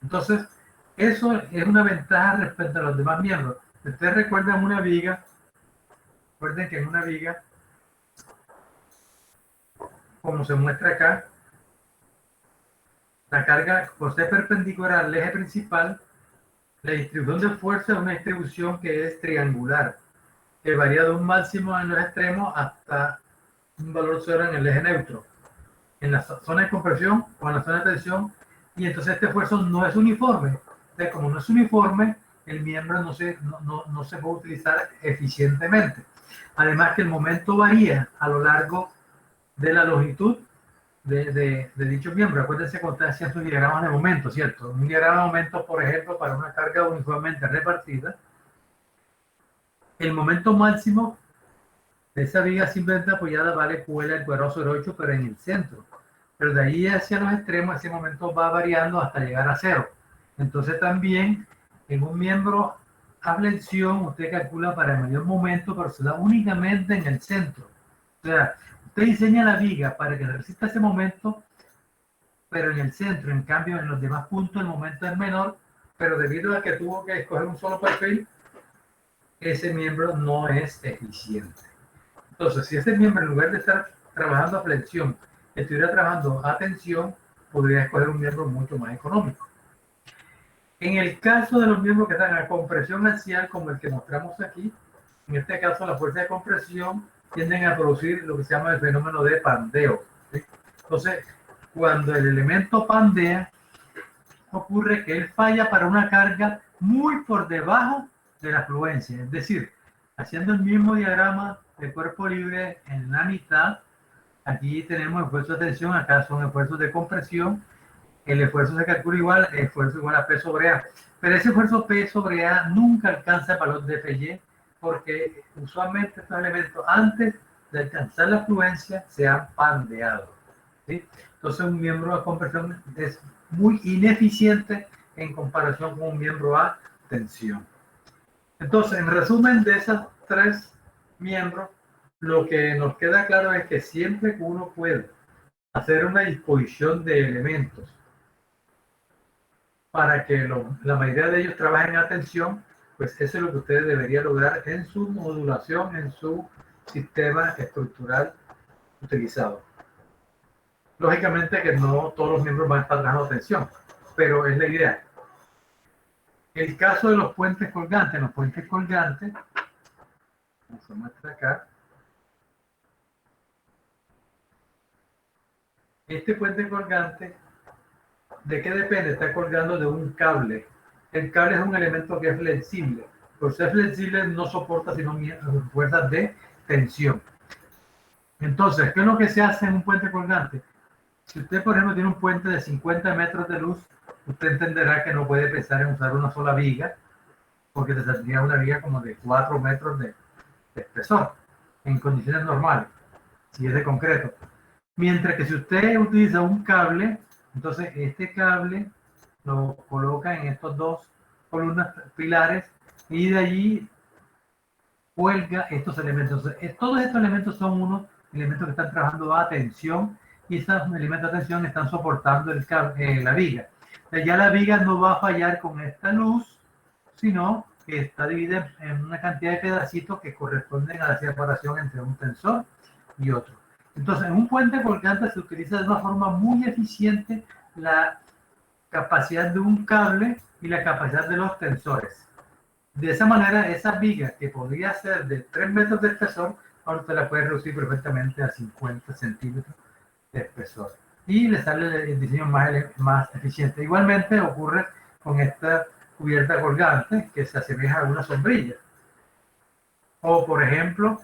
Entonces, eso es una ventaja respecto a los demás miembros. Si ustedes recuerdan una viga, recuerden que en una viga, como se muestra acá, la carga, por ser perpendicular al eje principal, la distribución de fuerza es una distribución que es triangular, que varía de un máximo en los extremos hasta un valor cero en el eje neutro, en la zona de compresión o en la zona de tensión, y entonces este esfuerzo no es uniforme. Entonces, como no es uniforme, el miembro no se puede utilizar eficientemente. Además que el momento varía a lo largo de la longitud de dicho miembro. Acuérdense cuando ustedes hacían sus diagramas de momento, ¿cierto? Un diagrama de momento, por ejemplo, para una carga uniformemente repartida, el momento máximo de esa viga simplemente apoyada vale QL al cuadrado sobre 8, pero en el centro. Pero de ahí hacia los extremos, ese momento va variando hasta llegar a 0. Entonces también en un miembro a flexión, usted calcula para el mayor momento, pero se da únicamente en el centro. O sea, usted diseña la viga para que resista ese momento, pero en el centro. En cambio, en los demás puntos el momento es menor, pero debido a que tuvo que escoger un solo perfil, ese miembro no es eficiente. Entonces, si ese miembro, en lugar de estar trabajando a flexión, estuviera trabajando a tensión, podría escoger un miembro mucho más económico. En el caso de los miembros que están a compresión axial, como el que mostramos aquí, en este caso la fuerza de compresión tienden a producir lo que se llama el fenómeno de pandeo, ¿sí? Entonces, cuando el elemento pandea, ocurre que él falla para una carga muy por debajo de la fluencia. Es decir, haciendo el mismo diagrama de cuerpo libre en la mitad, aquí tenemos esfuerzos de tensión, acá son esfuerzos de compresión. El esfuerzo se calcula igual, el esfuerzo igual a P sobre A. Pero ese esfuerzo P sobre A nunca alcanza el valor de FY, porque usualmente estos elementos, antes de alcanzar la fluencia, se han pandeado, ¿sí? Entonces un miembro de compresión es muy ineficiente en comparación con un miembro a tensión. Entonces, en resumen de esos tres miembros, lo que nos queda claro es que siempre que uno puede hacer una disposición de elementos para que la mayoría de ellos trabajen a tensión, pues eso es lo que ustedes deberían lograr en su modulación, en su sistema estructural utilizado. Lógicamente que no todos los miembros van a estar trabajando a tensión, pero es la idea. El caso de los puentes colgantes, como se muestra acá, este puente colgante, ¿de qué depende? Está colgando de un cable. El cable es un elemento que es flexible. Por ser flexible no soporta sino fuerzas de tensión. Entonces, ¿qué es lo que se hace en un puente colgante? Si usted, por ejemplo, tiene un puente de 50 metros de luz, usted entenderá que no puede pensar en usar una sola viga, porque te saldría una viga como de 4 metros de espesor, en condiciones normales, si es de concreto. Mientras que si usted utiliza un cable, entonces este cable lo coloca en estos dos columnas pilares y de allí cuelga estos elementos. Entonces, todos estos elementos son unos elementos que están trabajando a tensión y esos elementos de tensión están soportando la viga. Ya la viga no va a fallar con esta luz, sino que está dividida en una cantidad de pedacitos que corresponden a la separación entre un tensor y otro. Entonces, en un puente colgante se utiliza de una forma muy eficiente la capacidad de un cable y la capacidad de los tensores. De esa manera, esa viga que podría ser de 3 metros de espesor, ahora usted la puede reducir perfectamente a 50 centímetros de espesor. Y le sale el diseño más eficiente. Igualmente ocurre con esta cubierta colgante que se asemeja a una sombrilla. O, por ejemplo,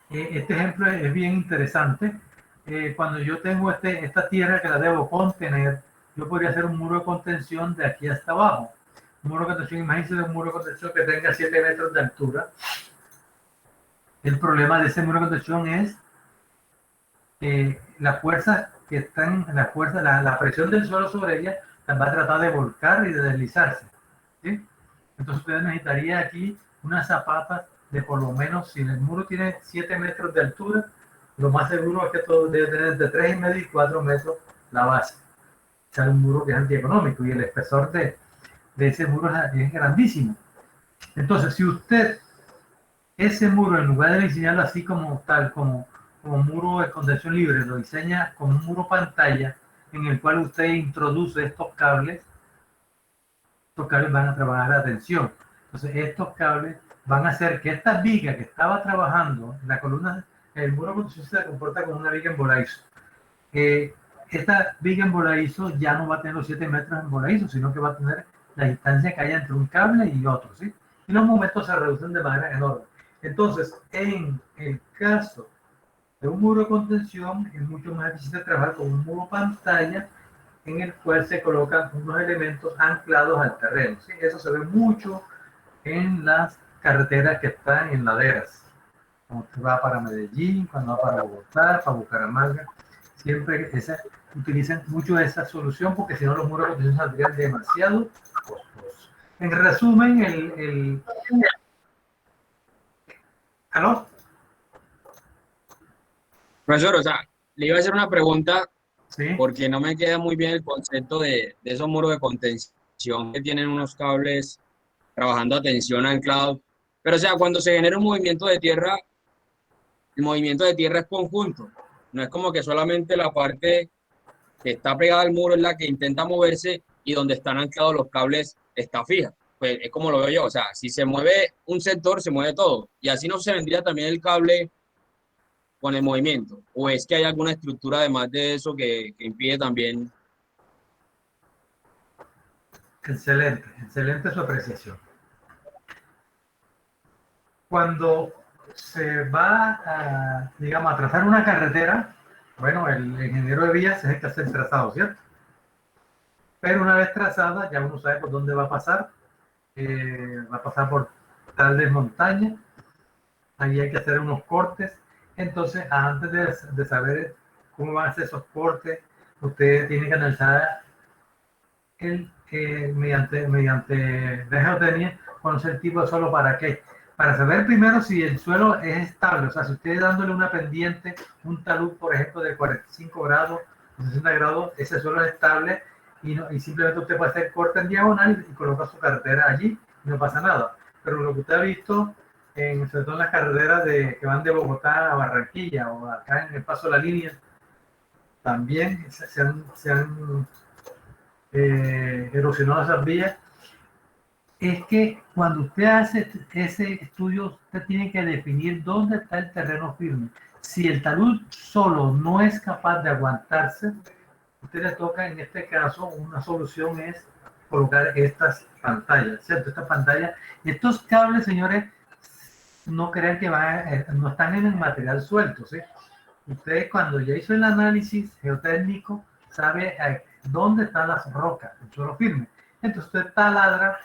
este ejemplo es bien interesante. Cuando yo tengo esta tierra que la debo contener, yo podría hacer un muro de contención de aquí hasta abajo. Un muro de contención, imagínense un muro de contención que tenga 7 metros de altura. El problema de ese muro de contención es la fuerza que están, la presión del suelo sobre ella va a tratar de volcar y de deslizarse, ¿sí? Entonces usted necesitaría aquí unas zapatas de por lo menos, si el muro tiene 7 metros de altura, lo más seguro es que todo debe tener entre 3,5 y 4 metros la base. O sea, un muro que es antieconómico y el espesor de ese muro es grandísimo. Entonces, si usted ese muro, en lugar de diseñarlo así como tal, como muro de contención libre, lo diseña como un muro pantalla en el cual usted introduce estos cables van a trabajar la tensión. Entonces, estos cables van a hacer que esta viga que estaba trabajando, la columna, el muro de contención se comporta como una viga en voladizo. Esta viga en voladizo ya no va a tener los 7 metros en voladizo, sino que va a tener la distancia que haya entre un cable y otro, ¿sí? Y los momentos se reducen de manera enorme. Entonces, en el caso de un muro de contención, es mucho más eficiente trabajar con un muro pantalla en el cual se colocan unos elementos anclados al terreno, ¿sí? Eso se ve mucho en las carreteras que están en laderas. Cuando usted va para Medellín, cuando va para Bogotá, para Bucaramanga, siempre utilizan mucho esa solución porque si no los muros de contención saldrían demasiado costosos. En resumen, ¿Aló? Profesor, o sea, le iba a hacer una pregunta Sí. porque no me queda muy bien el concepto de esos muros de contención que tienen unos cables trabajando a tensión anclados. Pero, o sea, cuando se genera un movimiento de tierra, el movimiento de tierra es conjunto. No es como que solamente la parte que está pegada al muro es la que intenta moverse y donde están anclados los cables está fija. Pues es como lo veo yo. O sea, si se mueve un sector, se mueve todo. Y así no se vendría también el cable con el movimiento. ¿O es que hay alguna estructura además de eso que impide también? Excelente su apreciación. Cuando se va a, digamos, a trazar una carretera, bueno, el ingeniero de vías es el que hace el trazado, ¿cierto? Pero una vez trazada, ya uno sabe por dónde va a pasar. Va a pasar por tal de montaña. Ahí hay que hacer unos cortes. Entonces, antes de saber cómo van a hacer esos cortes, usted tiene que analizar mediante la geotecnia, conocer el tipo de suelo para qué. Para saber primero si el suelo es estable, o sea, si usted dándole una pendiente, un talud, por ejemplo, de 45 grados, 60 grados, ese suelo es estable y simplemente usted puede hacer corte en diagonal y coloca su carretera allí y no pasa nada. Pero lo que usted ha visto, sobre todo en las carreteras que van de Bogotá a Barranquilla o acá en el Paso de la Línea, también se han erosionado esas vías. Es que cuando usted hace ese estudio, usted tiene que definir dónde está el terreno firme. Si el talud solo no es capaz de aguantarse, usted le toca, en este caso, una solución es colocar estas pantallas, ¿cierto? Estas pantallas, estos cables, señores, no crean que no están en el material suelto, ¿sí? Usted cuando ya hizo el análisis geotécnico, sabe dónde están las rocas, el suelo firme. Entonces usted taladra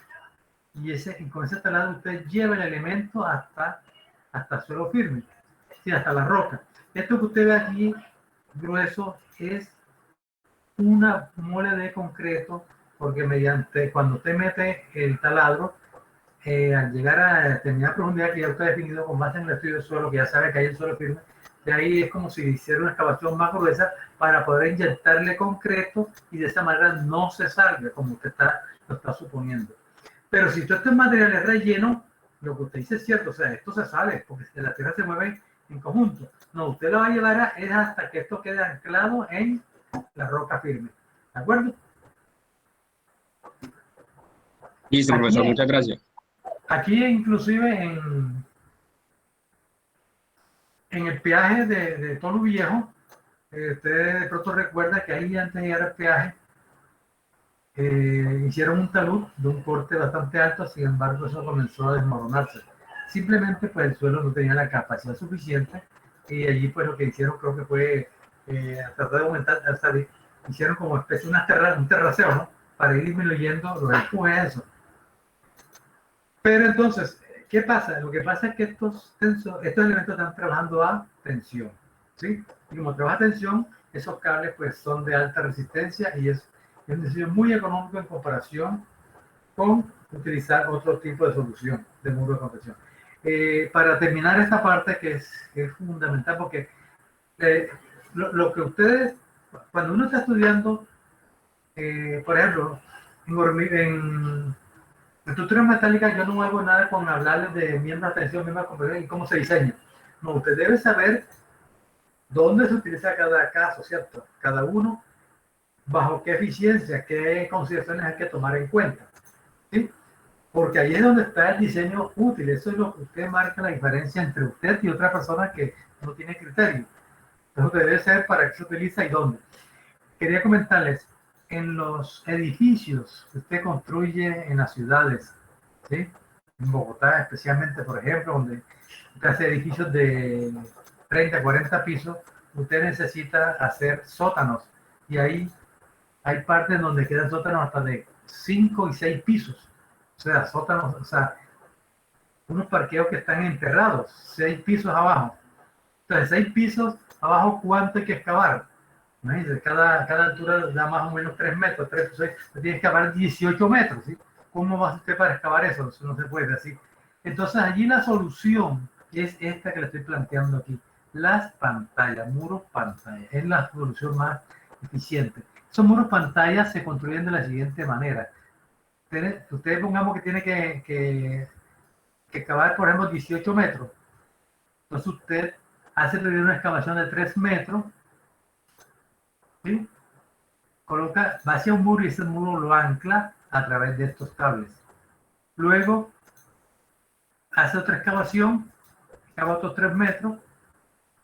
y con ese taladro usted lleva el elemento hasta el suelo firme, sí, hasta la roca. Esto que usted ve aquí, grueso, es una mole de concreto, porque cuando usted mete el taladro, al llegar a determinada profundidad que ya usted ha definido con base en el estudio del suelo, que ya sabe que hay el suelo firme, de ahí es como si hiciera una excavación más gruesa para poder inyectarle concreto y de esa manera no se salga, como usted lo está suponiendo. Pero si todo este material es relleno, lo que usted dice es cierto, o sea, esto se sale, porque la tierra se mueve en conjunto. No, usted lo va a llevar es hasta que esto quede anclado en la roca firme. ¿De acuerdo? Listo, profesor, muchas gracias. Aquí inclusive en el peaje de Tolu Viejo, usted de pronto recuerda que ahí antes de llegar al peaje, hicieron un talud de un corte bastante alto, sin embargo eso comenzó a desmoronarse. Simplemente pues el suelo no tenía la capacidad suficiente y allí pues lo que hicieron creo que fue tratar de aumentar, hicieron como especie un terraceo, ¿no? Para ir disminuyendo los empujes, eso. Pero entonces, ¿qué pasa? Lo que pasa es que estos elementos están trabajando a tensión, ¿sí? Y como trabaja a tensión, esos cables pues son de alta resistencia y es un diseño muy económico en comparación con utilizar otro tipo de solución de muro de contención. Para terminar esta parte que es fundamental, porque Lo que ustedes, cuando uno está estudiando, por ejemplo, en estructuras metálicas, yo no hago nada con hablarles de miembros de tensión, miembros de compresión y cómo se diseña. No, usted debe saber dónde se utiliza cada caso, ¿cierto? Cada uno, bajo qué eficiencia, qué consideraciones hay que tomar en cuenta, ¿sí? Porque ahí es donde está el diseño útil. Eso es lo que usted marca la diferencia entre usted y otra persona que no tiene criterio. Eso debe ser para qué se utiliza y dónde. Quería comentarles, en los edificios que usted construye en las ciudades, ¿sí? En Bogotá especialmente, por ejemplo, donde usted hace edificios de 30, 40 pisos, usted necesita hacer sótanos. Y ahí hay partes donde quedan sótanos hasta de 5 y 6 pisos. O sea, sótanos, o sea, unos parqueos que están enterrados, 6 pisos abajo. Entonces, 6 pisos abajo, ¿cuánto hay que excavar? Imagínense, cada altura da más o menos 3 metros, 3, 6, tienes que excavar 18 metros, ¿sí? ¿Cómo va usted para excavar eso? Eso no se puede así. Entonces, allí la solución es esta que le estoy planteando aquí. Las pantallas, muros pantalla, es la solución más eficiente. Esos muros pantallas se construyen de la siguiente manera. Ustedes pongamos que tiene que excavar, por ejemplo, 18 metros. Entonces usted hace primero una excavación de 3 metros, ¿sí? Coloca, va hacia un muro y ese muro lo ancla a través de estos cables. Luego hace otra excavación, excava otros 3 metros,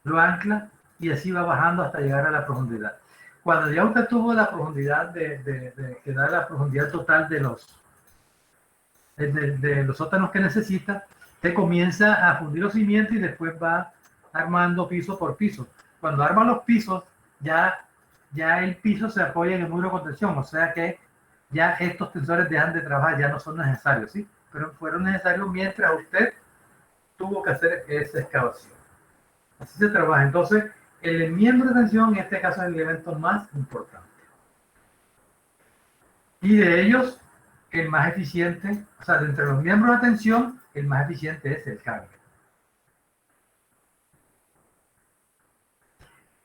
lo ancla y así va bajando hasta llegar a la profundidad. Cuando ya usted tuvo la profundidad que da la profundidad total de los sótanos que necesita, se comienza a fundir los cimientos y después va armando piso por piso. Cuando arma los pisos, ya el piso se apoya en el muro de contención, o sea que ya estos tensores dejan de trabajar, ya no son necesarios, ¿sí? Pero fueron necesarios mientras usted tuvo que hacer esa excavación. Así se trabaja. Entonces, el miembro de tensión en este caso es el elemento más importante. Y de ellos, el más eficiente, o sea, de entre los miembros de tensión, el más eficiente es el cable.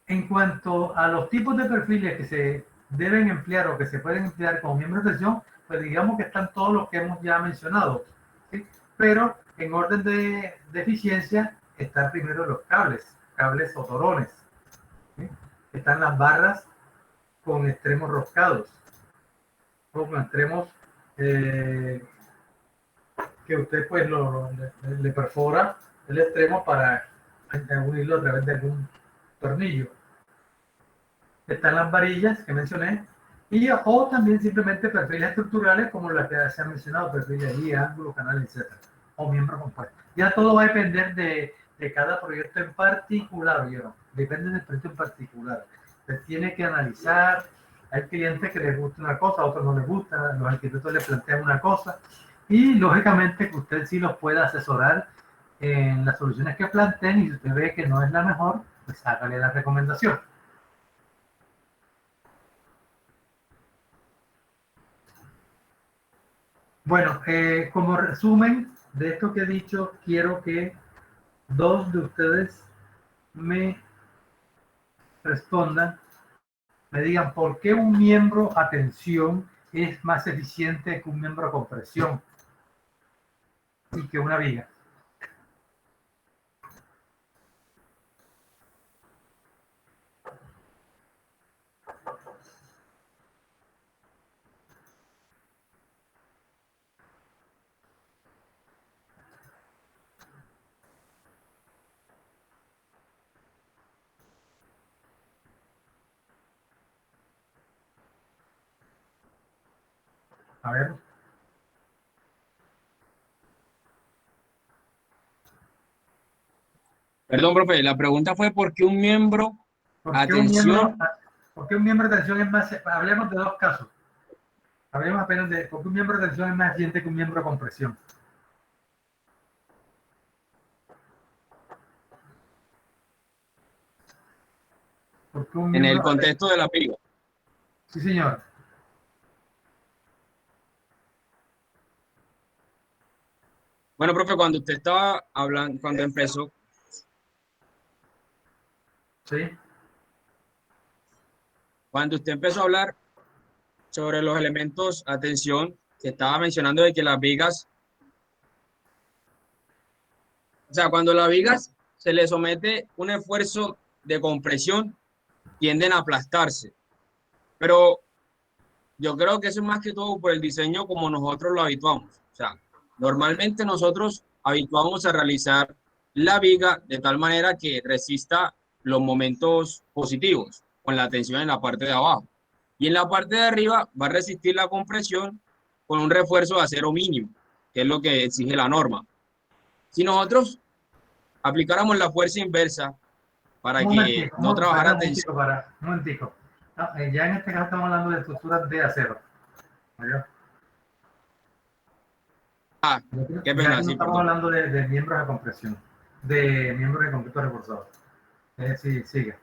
En cuanto a los tipos de perfiles que se deben emplear o que se pueden emplear como miembros de tensión, pues digamos que están todos los que hemos ya mencionado, ¿sí? Pero en orden de eficiencia están primero los cables o torones, ¿sí? Están las barras con extremos roscados o con extremos que usted pues le perfora el extremo para unirlo a través de algún tornillo. Están las varillas que mencioné, y o también simplemente perfiles estructurales como las que se han mencionado, perfiles de guía, ángulo, canal, etc. O miembros compuestos. Ya todo va a depender de cada proyecto en particular, ¿oyeron? Depende del proyecto en particular. Se tiene que analizar. Hay clientes que les gusta una cosa, a otros no les gusta, los arquitectos les plantean una cosa, y lógicamente que usted sí los pueda asesorar en las soluciones que planteen, y si usted ve que no es la mejor, pues hágale la recomendación. Bueno, como resumen de esto que he dicho, quiero que dos de ustedes me respondan, me digan por qué un miembro a tensión es más eficiente que un miembro a compresión y que una viga. A ver. Perdón, profe, la pregunta fue ¿por qué un miembro atención? ¿Por qué un miembro de tensión es más? Hablemos de dos casos. Hablemos apenas de por qué un miembro de tensión es más eficiente que un miembro de compresión. En el contexto de la viga. Sí, señor. Bueno, profe, cuando usted estaba hablando, cuando empezó, ¿Sí? Cuando usted empezó a hablar sobre los elementos, atención, que estaba mencionando de que las vigas, o sea, cuando las vigas se le somete un esfuerzo de compresión, tienden a aplastarse. Pero yo creo que eso es más que todo por el diseño como nosotros lo habituamos. O sea, normalmente nosotros habituamos a realizar la viga de tal manera que resista los momentos positivos con la tensión en la parte de abajo. Y en la parte de arriba va a resistir la compresión con un refuerzo de acero mínimo, que es lo que exige la norma. Si nosotros aplicáramos la fuerza inversa para Un que momentico, no trabajara un tensión, momentico, un momentico. No, ya en este caso estamos hablando de estructuras de acero. ¿Oyó? qué Ya pena, aquí no sí, estamos perdón. hablando de miembros de compresión, de miembros de concreto reforzado. Sí, sigue.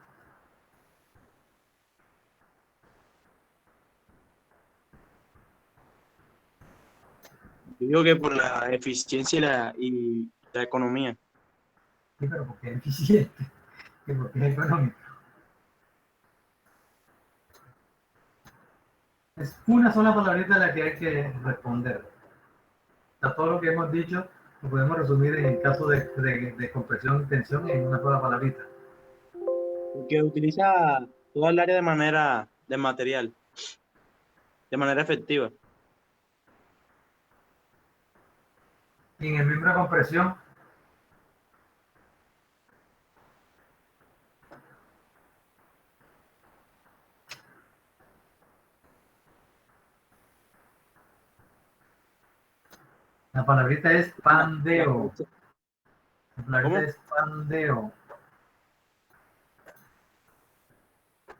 Yo digo que por la eficiencia y la economía. Sí, pero porque es eficiente, y porque es económico. Es una sola palabrita la que hay que responder. Todo lo que hemos dicho lo podemos resumir en el caso de compresión y tensión en una sola palabrita. Porque utiliza toda el área de material, de manera efectiva. Y en el miembro de compresión, la palabrita es La pandeo. fuerza. La palabrita ¿Cómo? es pandeo.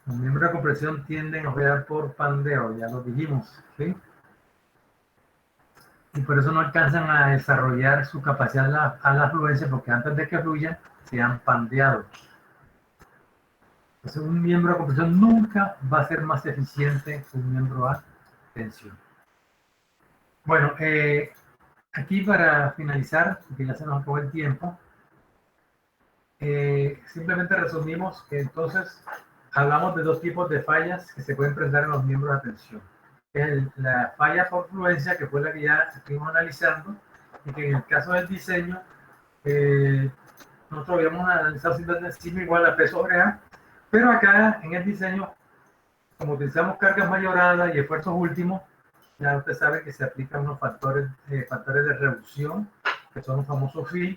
Los miembros de compresión tienden a operar por pandeo, ya lo dijimos, ¿sí? Y por eso no alcanzan a desarrollar su capacidad a la fluencia, porque antes de que fluyan, se han pandeado. Entonces, un miembro de compresión nunca va a ser más eficiente que un miembro a tensión. Bueno, aquí para finalizar, porque ya se nos acabó el tiempo, simplemente resumimos que entonces hablamos de dos tipos de fallas que se pueden presentar en los miembros de tensión. La falla por fluencia, que fue la que ya estuvimos analizando, y que en el caso del diseño, nosotros habíamos analizado simplemente sigma igual a P sobre A, pero acá en el diseño, como utilizamos cargas mayoradas y esfuerzos últimos, ya usted sabe que se aplican unos factores de reducción, que son los famosos phi,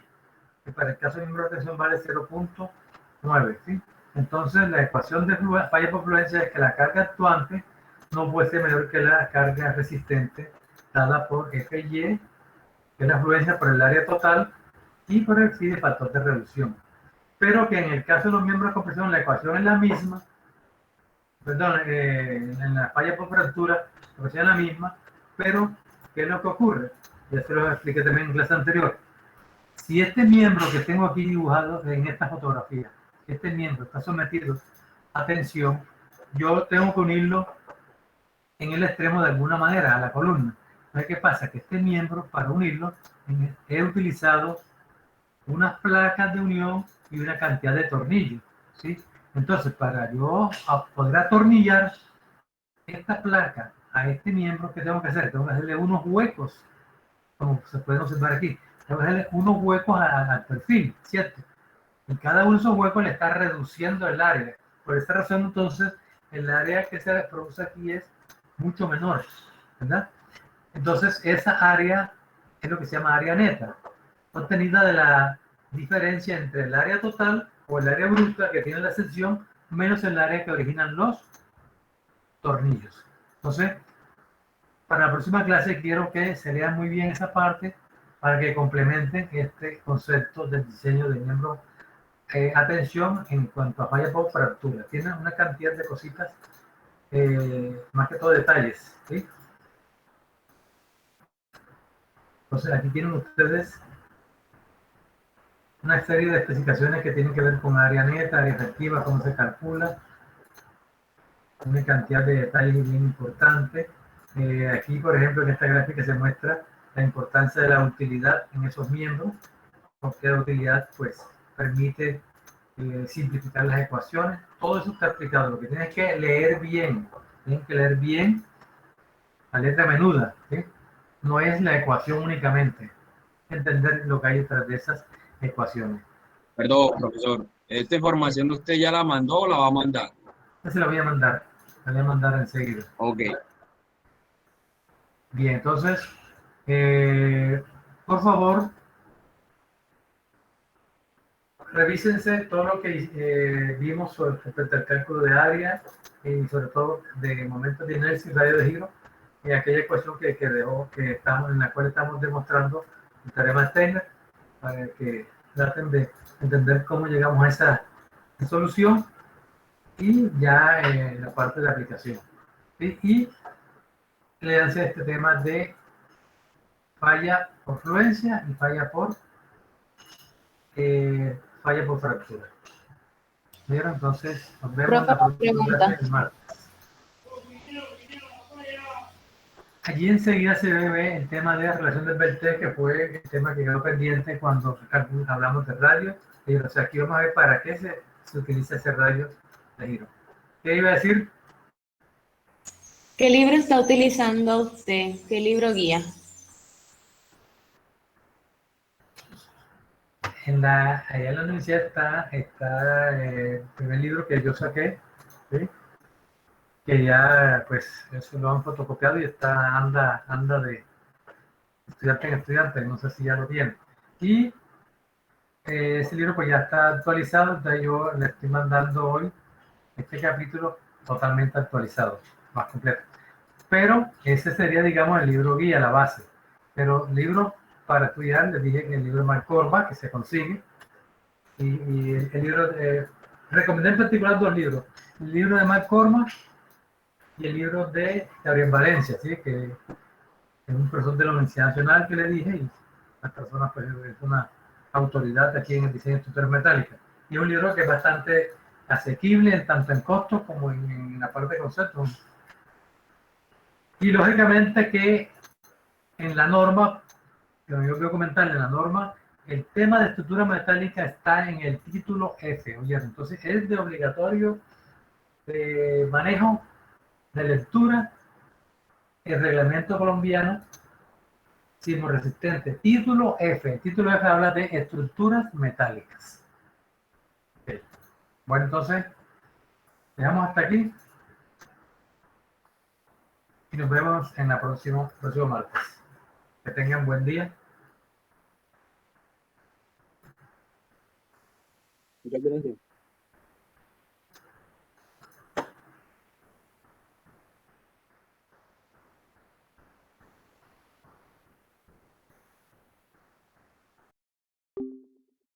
que para el caso de miembro de tensión vale 0.9, ¿sí? Entonces, la ecuación de falla por fluencia es que la carga actuante no puede ser menor que la carga resistente dada por Fy, que es la fluencia por el área total, y por el phi de factor de reducción. Pero que en el caso de los miembros de compresión, la ecuación es la misma, perdón, en la falla por fractura, la ecuación es la misma, pero ¿qué es lo que ocurre? Ya se lo expliqué también en clase anterior. Si este miembro que tengo aquí dibujado en esta fotografía, este miembro está sometido a tensión, yo tengo que unirlo en el extremo de alguna manera a la columna. Entonces, ¿qué pasa? Que este miembro, para unirlo, he utilizado unas placas de unión y una cantidad de tornillos, ¿sí? Entonces, para yo poder atornillar esta placa a este miembro, ¿qué tengo que hacer? Tengo que hacerle unos huecos, como se pueden observar aquí. Tengo que hacerle unos huecos al perfil, ¿cierto? Y cada uno de esos huecos le está reduciendo el área. Por esta razón, entonces, el área que se produce aquí es mucho menor, ¿verdad? Entonces, esa área es lo que se llama área neta, obtenida de la diferencia entre el área total o el área bruta que tiene la sección menos el área que originan los tornillos. Entonces, para la próxima clase quiero que se lea muy bien esa parte para que complementen este concepto del diseño de miembro. Atención en cuanto a falla por fractura. Tiene una cantidad de cositas, más que todo detalles, ¿sí? Entonces aquí tienen ustedes una serie de especificaciones que tienen que ver con área neta, área efectiva, cómo se calcula, una cantidad de detalles bien importantes. Aquí, por ejemplo, en esta gráfica se muestra la importancia de la utilidad en esos miembros, porque la utilidad pues permite simplificar las ecuaciones, todo eso está explicado. Lo que tienes que leer bien, tienes que leer bien la letra menuda, ¿sí? No es la ecuación únicamente, entender lo que hay detrás de esas ecuaciones. Perdón, profesor. ¿Esta información usted ya la mandó o la va a mandar? Esa se la voy a mandar enseguida. Ok. Bien, entonces, por favor, revísense todo lo que vimos sobre respecto al cálculo de área y sobre todo de momentos de inercia y radio de giro, y aquella ecuación que dejó, en la cual estamos demostrando el teorema de Steiner, para que traten de entender cómo llegamos a esa solución y ya la parte de aplicación. ¿Sí? Y léanse este tema de falla por fluencia y falla por fractura. ¿Vieron? Entonces, nos vemos en Profe, la próxima pregunta. clase el martes. Allí enseguida se ve el tema de la relación del Beltré, que fue el tema que quedó pendiente cuando hablamos de radio. O sea, aquí vamos a ver para qué se utiliza ese radio de giro. ¿Qué iba a decir? ¿Qué libro está utilizando usted? ¿Qué libro guía? Allá en la universidad está el primer libro que yo saqué, ¿sí? Que ya pues eso lo han fotocopiado y anda de estudiante en estudiante, no sé si ya lo tienen. Y ese libro pues ya está actualizado, entonces yo le estoy mandando hoy este capítulo totalmente actualizado, más completo. Pero ese sería, digamos, el libro guía, la base. Pero libro para estudiar, les dije que el libro de Mark Corba, que se consigue, y el libro, recomendé en particular dos libros, el libro de Mark Corba y el libro de Gabriel Valencia, ¿sí? Que es un profesor de la Universidad Nacional que le dije, y la persona pues, es una autoridad aquí en el diseño de estructuras metálicas. Y es un libro que es bastante asequible, tanto en costos como en la parte de conceptos. Y lógicamente que en la norma, como yo quiero comentarle, en la norma, el tema de estructura metálica está en el título F, oye, entonces es de obligatorio de manejo de lectura el reglamento colombiano sismoresistente. Título F. El título F habla de estructuras metálicas. Okay. Bueno, entonces, dejamos hasta aquí. Y nos vemos en la próximo martes. Que tengan buen día. Muchas gracias.